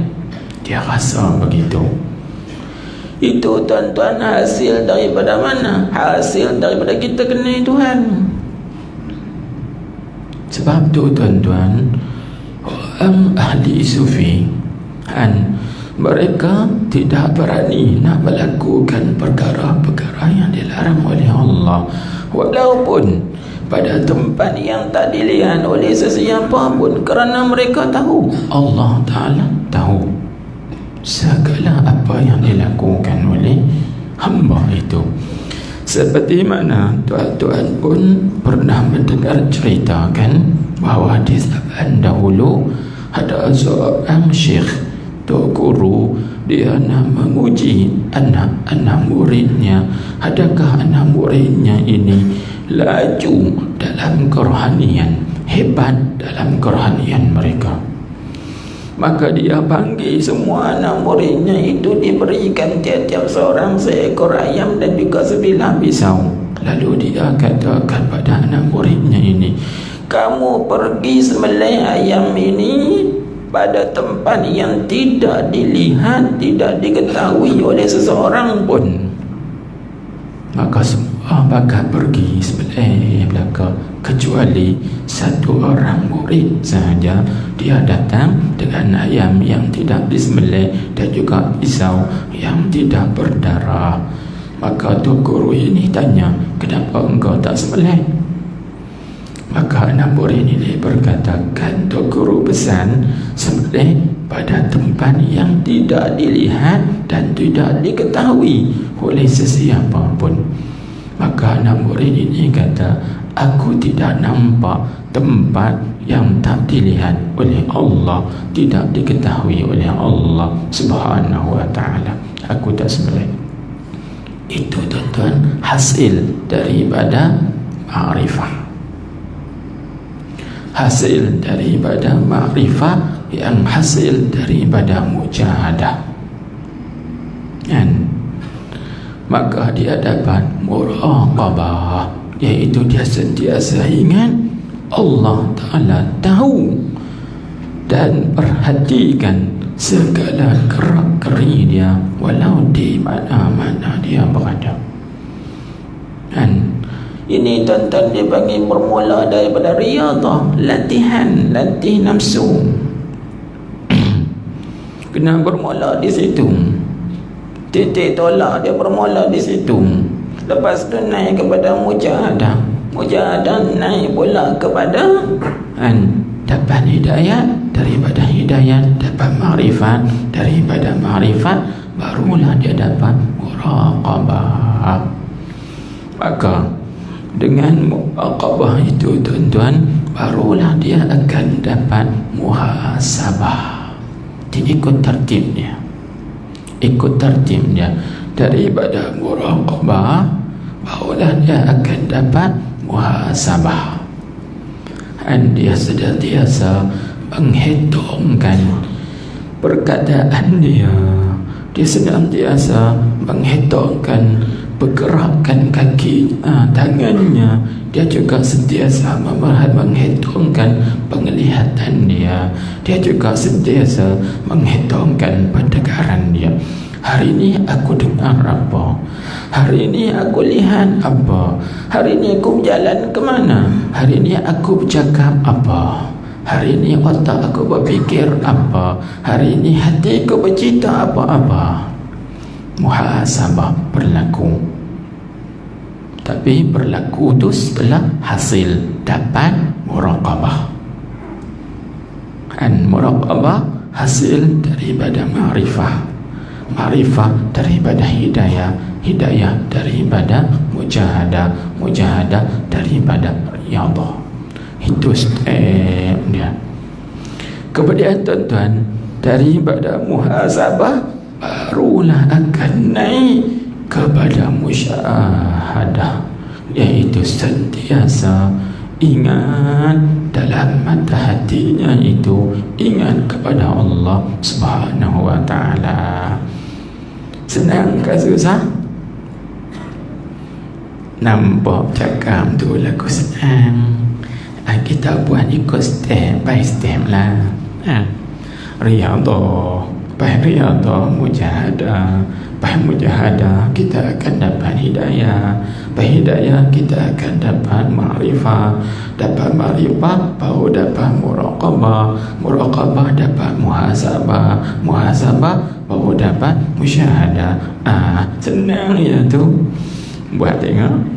dia rasa begitu. Itu tuan-tuan hasil daripada mana? Hasil daripada kita kenal Tuhan. Sebab tu tuan-tuan, orang ahli sufi, mereka tidak berani nak melakukan perkara-perkara yang dilarang oleh Allah, walaupun pada tempat yang tak dilihat oleh sesiapa pun, kerana mereka tahu Allah Ta'ala tahu segala apa yang dilakukan oleh hamba itu. Seperti mana tuan-tuan pun pernah mendengar cerita, kan, bahawa di zaman dahulu ada seorang syekh, tok guru, dia nak menguji anak-anak muridnya. Adakah anak muridnya ini laju dalam kerohanian, hebat dalam kerohanian mereka? Maka dia panggil semua anak muridnya itu, diberikan tiap-tiap seorang seekor ayam dan juga sebilah pisau. Lalu dia katakan pada anak muridnya ini, kamu pergi sembelih ayam ini pada tempat yang tidak dilihat, tidak diketahui oleh seseorang pun. maka semua bakal pergi sebelah belakang, kecuali satu orang murid saja. Dia datang dengan ayam yang tidak disembelih dan juga pisau yang tidak berdarah. Maka Tok Guru ini tanya, kenapa engkau tak sembelih? Maka anak murid ini berkata, kan Tok Guru pesan sembelih pada tempat yang tidak dilihat dan tidak diketahui oleh sesiapa pun. Maka anak murid ini kata, aku tidak nampak tempat yang tak dilihat oleh Allah, tidak diketahui oleh Allah Subhanahu wa ta'ala. Aku tak sembelih. Itu tuan-tuan hasil daripada ma'rifah. Hasil daripada ma'rifah yang hasil daripada mujahadah. Dan maka dia dapat muraqabah, iaitu dia sentiasa ingat Allah Ta'ala tahu dan perhatikan segala gerak-geri dia walau di mana-mana dia berada. Dan ini tuan-tuan dipanggil bermula daripada riyadah, latih nafsu. Kena bermula di situ. Titik tolak dia bermula di situ. Lepas tu naik kepada mujahadah. Mujahadah naik pula kepada dapat hidayah, daripada hidayah dapat ma'rifat, daripada ma'rifat barulah dia dapat muraqabah. Maka dengan muraqabah itu tuan-tuan, barulah dia akan dapat muhasabah. Diikut tertibnya, ikut tertibnya. Daripada muraqabah barulah dia akan dapat muhasabah. Dan dia senantiasa menghitungkan perkataan dia. Dia senantiasa menghitungkan pergerakan kaki, tangannya. Dia juga sentiasa menghitungkan penglihatan dia. Dia juga sentiasa menghitungkan pendengaran dia. Hari ini aku dengar apa? Hari ini aku lihat apa? Hari ini aku berjalan ke mana? Hari ini aku bercakap apa? Hari ini otak aku berfikir apa? Hari ini hati aku bercita apa-apa? Muhasabah berlaku. Tapi berlaku itu setelah hasil dapat muraqabah. Dan muraqabah hasil daripada ma'rifah, ma'rifah daripada hidayah, hidayah daripada mujahadah, mujahadah daripada riyadah. Itu step dia. Kemudian tuan-tuan, daripada muhasabah barulah akan naik kepada musyahadah, iaitu sentiasa ingat dalam mata hatinya itu, ingat kepada Allah Subhanahu wa ta'ala. Senang ke susah? Nampak cakap tu lagu senang. Kita buat ikut step by step lah. Riyadah, lepas riyadah mujahadah, lepas mujahadah kita akan dapat hidayah, lepas hidayah kita akan dapat ma'rifah, dapat ma'rifah baru dapat muraqabah, muraqabah dapat muhasabah, muhasabah baru dapat musyahadah. Senang ya tu. Buat tengok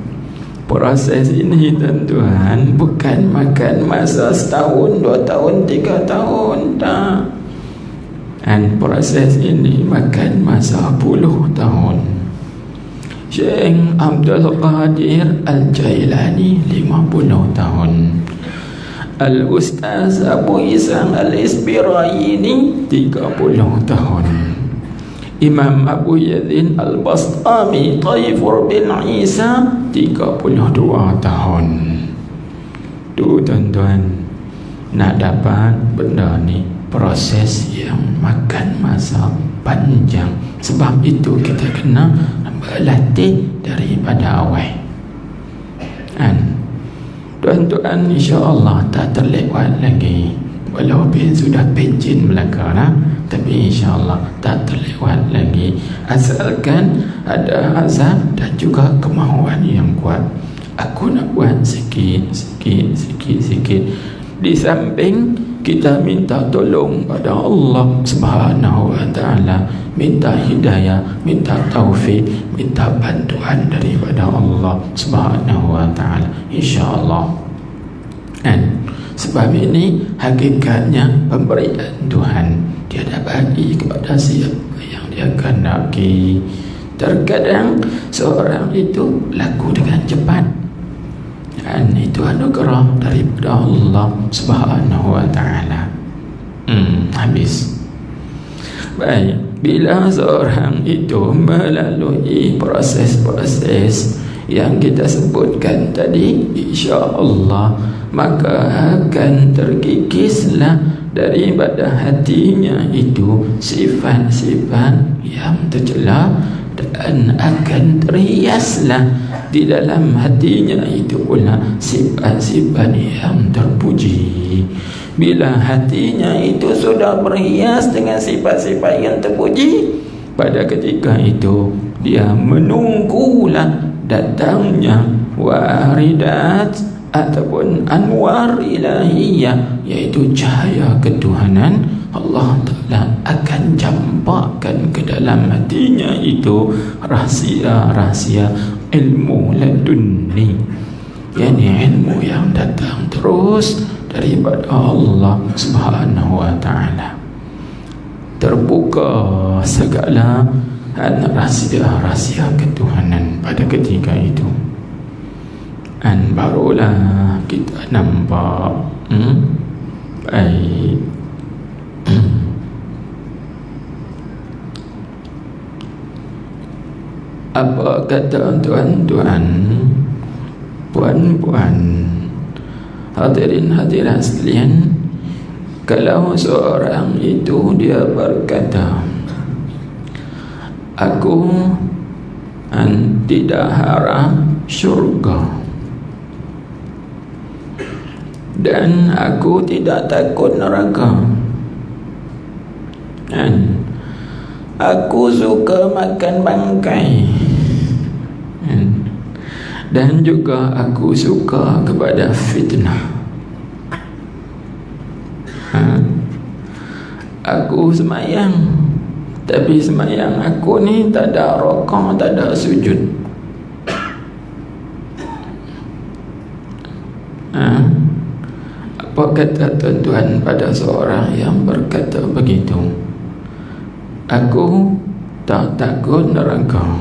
proses ini tuan-tuan, bukan makan masa setahun, 2 tahun, 3 tahun, tak. Dan proses ini makan masa 10 tahun. Syekh Abdul Qadir Al-Jailani 50 tahun. Al-Ustaz Abu Isam Al-Isbiraini 30 tahun. Imam Abu Yazid Al-Bastami Taifur bin Isa 32 tahun. Tu tuan-tuan, nak dapat benda ni proses yang makan masa panjang. Sebab itu kita kena berlatih daripada awal. Dan tuan-tuan, insya-Allah tak terlewat lagi. Walaupun sudah pension belaka lah, tapi insyaAllah tak terlewat lagi, asalkan ada azam dan juga kemahuan yang kuat. Aku nak buat sikit. Di samping kita minta tolong pada Allah Subhanahu wa ta'ala, minta hidayah, minta taufik, minta bantuan daripada Allah Subhanahu wa ta'ala, insyaAllah. Dan sebab ini hakikatnya pemberian Tuhan, dia dah bagi kepada siapa yang dia kehendaki. Terkadang seorang itu laku dengan cepat, dan itu anugerah daripada Allah Subhanahu wa ta'ala. Habis. Baik, bila seorang itu melalui proses-proses yang kita sebutkan tadi, insya-Allah maka akan terkikislah daripada hatinya itu sifat-sifat yang tercela, dan akan terhiaslah di dalam hatinya itu pula sifat-sifat yang terpuji. Bila hatinya itu sudah berhias dengan sifat-sifat yang terpuji, pada ketika itu dia menunggulah datangnya waridat ataupun anwar ilahiyah, iaitu cahaya ketuhanan. Allah Ta'ala akan campakkan ke dalam hatinya itu rahsia-rahsia ilmu ladunni, yakni ilmu yang datang terus daripada Allah Subhanahu wa ta'ala. Terbuka segala rahsia-rahsia ketuhanan pada ketika itu, dan barulah kita nampak baik. Apa kata tuan-tuan, puan-puan, hadirin hadirat sekalian, kalau seorang itu dia berkata, aku tidak harap syurga, dan aku tidak takut neraka, dan aku suka makan bangkai, dan juga aku suka kepada fitnah. Aku semayang, tapi semayang aku ni tak ada rokok, tak ada sujud. Apa kata tuan-tuan pada seorang yang berkata begitu? Aku tak takut neraka,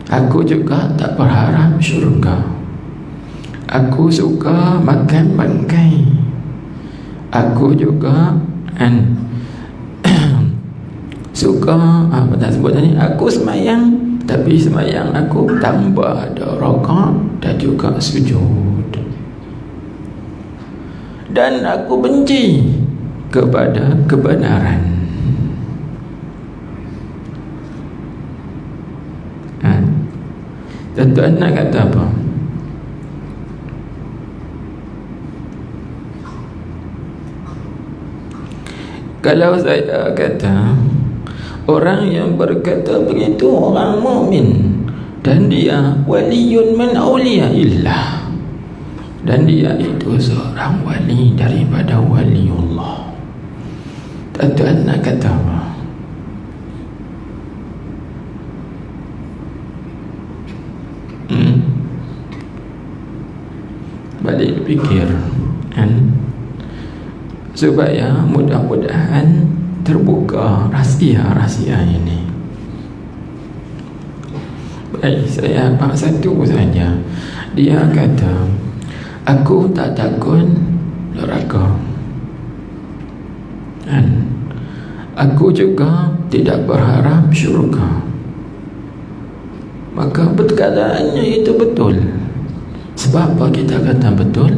aku juga tak berharap syurga, aku suka makan bangkai, aku juga suka apa tak sebut tadi, aku semayang, tapi semayang aku tanpa ada rokok dan juga sujud, dan aku benci kepada kebenaran. Tuan-tuan nak kata apa? Kalau saya kata orang yang berkata begitu orang mukmin, dan dia waliyun min auliyaillah, dan dia itu seorang wali daripada waliullah. Tuan-tuan nak kata apa? Balik fikir, supaya mudah-mudahan terbuka rahsia-rahsia ini. Baik, saya nampak satu saja. Dia kata, aku tak takut neraka, dan aku juga tidak berharap syurga. Maka perkataannya itu betul. Sebab apa kita kata betul?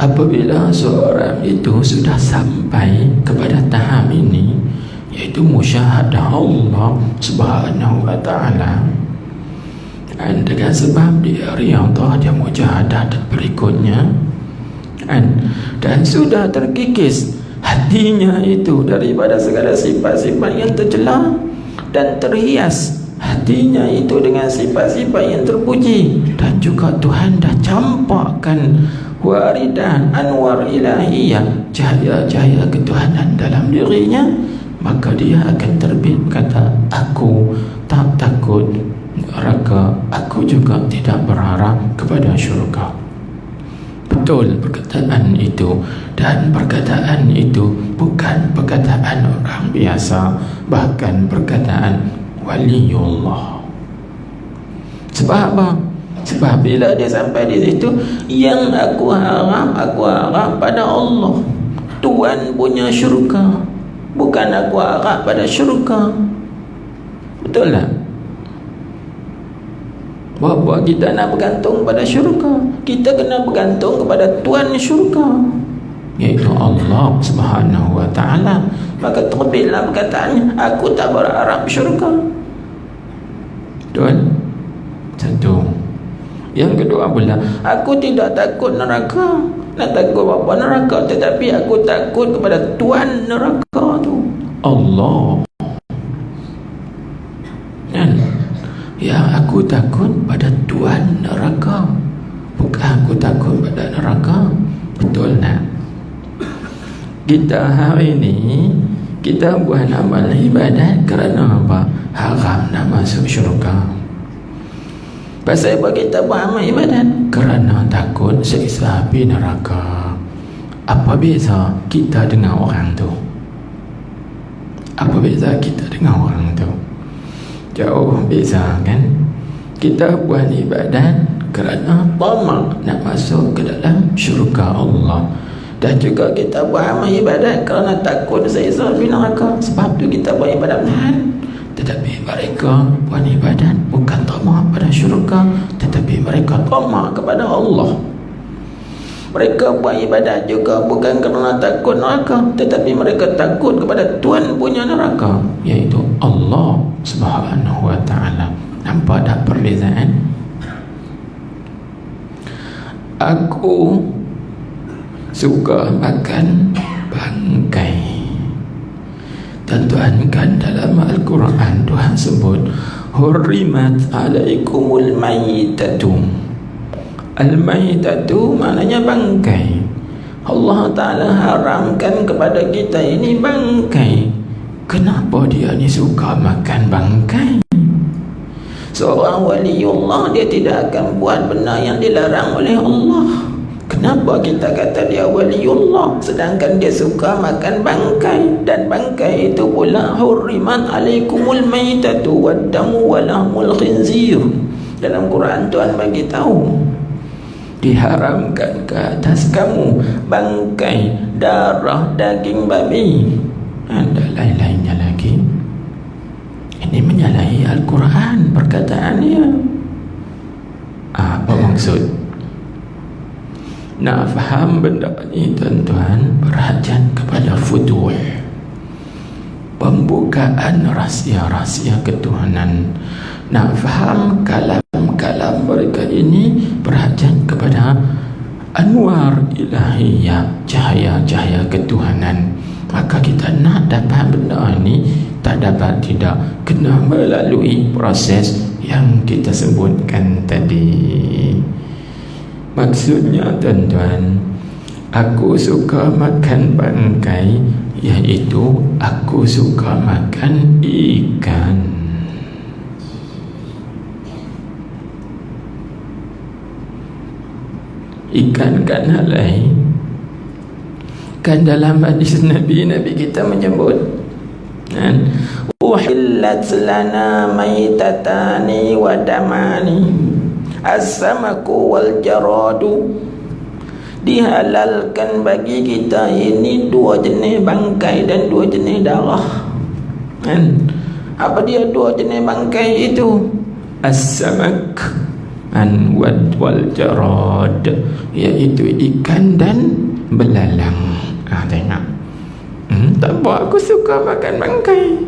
Apabila seorang itu sudah sampai kepada tahap ini, yaitu musyahadah Allah Subhanahu wa ta'ala, dan dengan sebab dia riyadhah, dia mujahadah dan berikutnya, dan sudah terkikis hatinya itu daripada segala sifat-sifat yang tercela dan terhias hatinya itu dengan sifat-sifat yang terpuji. Dan juga Tuhan dah campakkan waridan anwar ilahiyah, cahaya-cahaya ketuhanan dalam dirinya, maka dia akan terbit kata, aku tak takut neraka, aku juga tidak berharap kepada syurga. Betul perkataan itu, dan perkataan itu bukan perkataan orang biasa, bahkan perkataan waliullah. Sebab apa? Sebab bila dia sampai di situ, yang aku harap pada Allah, Tuhan punya syurga, bukan aku harap pada syurga. Betul tak? Bahawa kita nak bergantung pada syurga, kita kena bergantung kepada Tuhan syurga, iaitu Allah Subhanahu wa ta'ala. Maka terbitlah perkataannya, aku tak berharap syurga. Betul? Satu. Yang kedua pula, aku tidak takut neraka. Nak takut apa neraka, tetapi aku takut kepada Tuhan neraka tu, Allah. Kan? Ya, aku takut pada Tuhan neraka, bukan aku takut pada neraka. Betul tak? Kita hari ini kita buat amal ibadat kerana apa? Haram nak masuk syurga. Pasal apa kita buat amal ibadat? Kerana takut siksa api neraka. Apa beza kita dengan orang tu? Apa beza kita dengan orang tu? Jauh beza, kan? Kita buat ibadat kerana tamak nak masuk ke dalam syurga Allah, dan juga kita buat amal ibadat kerana takut siksa api neraka. Sebab tu kita buat ibadat Tuhan. Tetapi mereka buat ibadat bukan tamak pada syurga, tetapi mereka tamak kepada Allah. Mereka buat ibadat juga bukan kerana takut neraka, tetapi mereka takut kepada Tuhan punya neraka, iaitu Allah Subhanahu wa ta'ala. Nampak tak perbezaan? Aku suka makan bangkai. Dan Tuhan kan dalam Al-Quran, Tuhan sebut hurrimat alaikumul maitatu. Al-maitatu maknanya bangkai. Allah Ta'ala haramkan kepada kita ini bangkai. Kenapa dia ni suka makan bangkai? Seorang waliullah, dia tidak akan buat benda yang dilarang oleh Allah. Kenapa kita kata dia waliullah sedangkan dia suka makan bangkai? Dan bangkai itu pula hurriman alaikumul maitatu waddamu walahmul khinzir. Dalam Quran Tuhan bagi tahu, diharamkan ke atas kamu bangkai, darah, daging babi, ada lain-lainnya lagi. Ini menyalahi Al-Quran perkataannya. Apa maksud? Nak faham benda ni tuan-tuan, berhajat kepada futuh, pembukaan rahsia-rahsia ketuhanan. Nak faham kalam-kalam mereka ini, berhajat kepada anwar ilahiyah, cahaya-cahaya ketuhanan. Maka kita nak dapat benda ni, tak dapat tidak, kena melalui proses yang kita sebutkan tadi. Maksudnya tuan-tuan, aku suka makan bangkai, iaitu aku suka makan ikan. Ikan kan halal. Kan dalam hadis Nabi kita menyebut, kan, uhillat lana maitatani wa damani as-samaku wal jaradu. Dihalalkan bagi kita ini dua jenis bangkai dan dua jenis darah, kan? Apa dia dua jenis bangkai itu? As-samak wal jarad, iaitu ikan dan belalang. Tengok, tak apa, aku suka makan bangkai,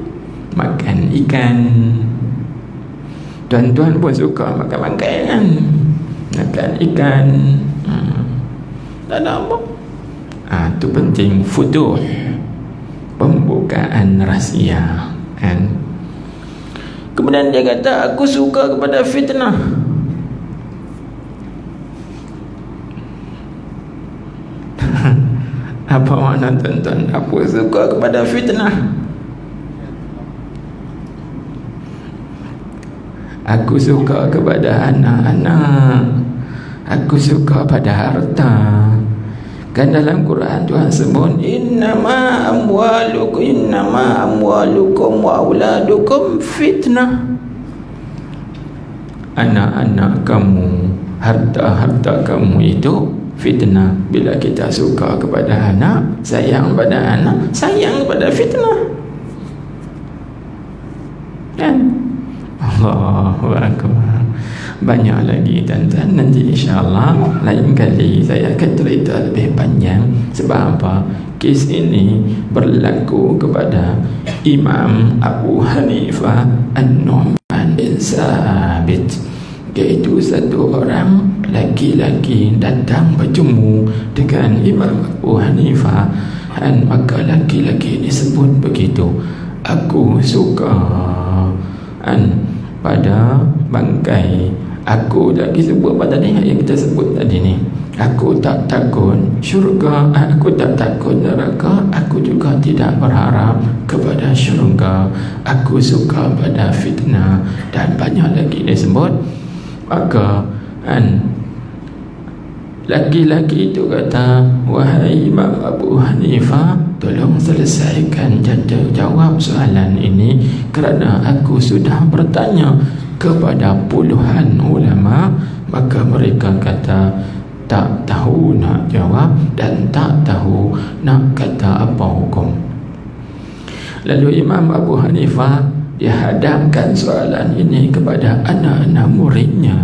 makan ikan. Tuan-tuan pun suka makan bangkai, kan? Makan ikan. Tak ada apa. Itu penting futuh. pembukaan rahsia kan. Kemudian dia kata, aku suka kepada fitnah. Apa makna tuan-tuan? Aku suka kepada fitnah. Aku suka kepada anak-anak. Aku suka pada harta. Kan dalam Quran Tuhan sebut, innama amwalukum wa auladukum fitnah. Anak-anak kamu, harta-harta kamu itu fitnah. Bila kita suka kepada anak, sayang pada anak, sayang pada fitnah kan. Allahu Akbar. Banyak lagi tuan-tuan. Nanti insyaAllah lain kali saya akan cerita lebih panjang. Sebab apa? Kes ini berlaku kepada Imam Abu Hanifah An-Nu'man bin Sabit, iaitu satu orang laki-laki datang berjumpa dengan Imam Abu Hanifah, dan maka laki-laki ini sebut begitu, aku suka pada bangkai. Aku lagi sebut pada ni yang kita sebut tadi ni. Aku tak takut syurga, aku tak takut neraka, aku juga tidak berharap kepada syurga. Aku suka pada fitnah, dan banyak lagi dia sebut. Maka laki-laki itu kata, wahai Imam Abu Hanifah, tolong selesaikan jawab soalan ini, kerana aku sudah bertanya kepada puluhan ulama. Maka mereka kata tak tahu nak jawab dan tak tahu nak kata apa hukum. Lalu Imam Abu Hanifah dia hadapkan soalan ini kepada anak-anak muridnya.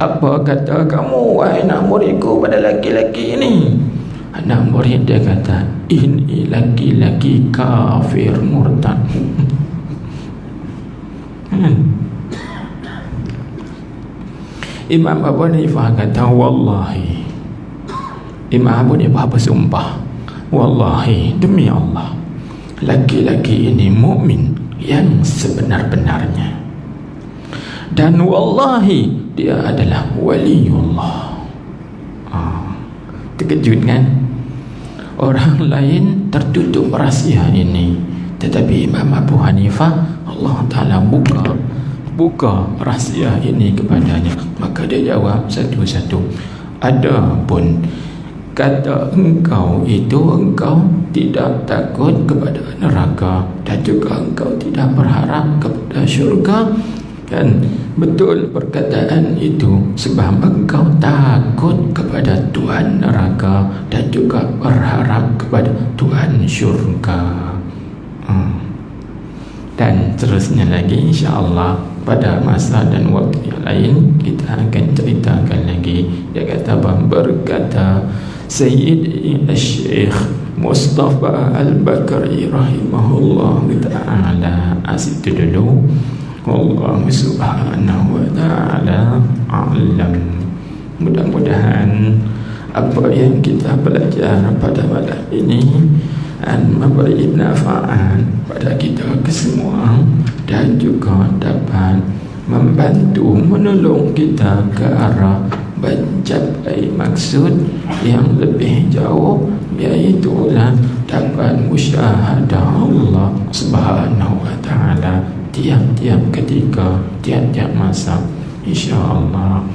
Apa kata kamu wahai anak muridku pada laki-laki ini? Anak murid dia kata, ini laki-laki kafir murtad. Imam Abu Hanifah kata, wallahi. Imam Abu Hanifah bersumpah, wallahi, demi Allah, laki-laki ini mukmin yang sebenar-benarnya, dan wallahi dia adalah waliullah. Terkejut kan? Orang lain tertutup rahsia ini, tetapi Imam Abu Hanifah, Allah Ta'ala buka rahsia ini kepadanya. Maka dia jawab satu-satu. Adapun kata engkau itu, engkau tidak takut kepada neraka, dan juga engkau tidak berharap kepada syurga, kan? Betul perkataan itu, sebab engkau takut kepada Tuhan neraka dan juga berharap kepada Tuhan syurga. Dan terusnya lagi, insyaAllah pada masa dan waktu yang lain kita akan ceritakan lagi. Dia kata, berkata Sayyid Syekh Mustafa Al-Bakri rahimahullah ta'ala. Asitu dulu. Allah subhanahu wa ta'ala a'lam. Mudah-mudahan apa yang kita belajar pada malam ini memberi manfaat pada kita kesemua, dan juga dapat membantu menolong kita ke arah mencapai maksud yang lebih jauh, iaitulah dapat musyahadah Allah subhanahu wa ta'ala tiap-tiap ketika, tiap-tiap masa, insyaAllah.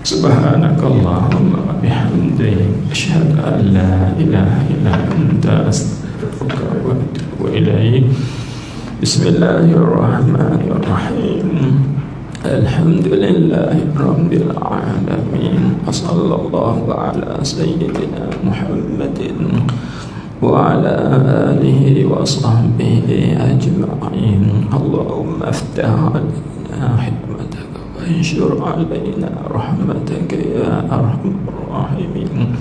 Subhanakallahumma bihamdik, asyhadu an la ilaha illa anta, astaghfiruka wa atubu ilaik. Bismillahirrahmanirrahim. Alhamdulillahi rabbil alamin. Sallallahu ala sayyidina Muhammadin wa ala alihi wa sahbihi ajma'in. Allahumma aftah alaina hikmataka wa anshur alaina rahmataka ya arhamar rahimin.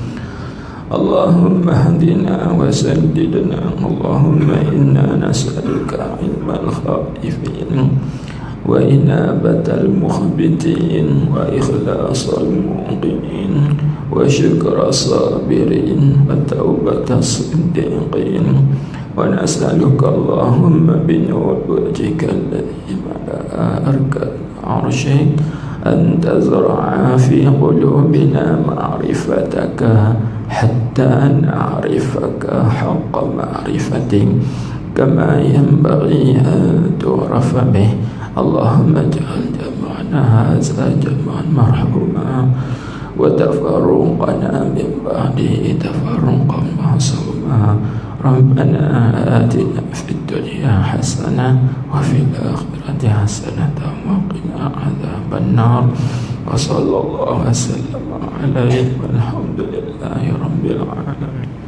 Allahumma hadina wa saddidna. Allahumma inna nas'aluka ilmal khaifin wa inabatal mukhbitin wa ikhlasul muqinin وشكر الصابرين وتوبة الصديقين ونسألك اللهم بنور وجهك الذي ملأ أركان عرشك أن تزرع في قلوبنا معرفتك حتى نعرفك حق معرفتك كما ينبغي أن تعرف به. اللهم اجعل جمعنا هذا جمعا مرحوما وتفرقنا من بعده تفرقا معصوما. ربنا آتنا في الدنيا حسنة وفي الآخرة حسنة وقنا عذاب النار. وصلى الله وسلم عليه والحمد لله رب العالمين.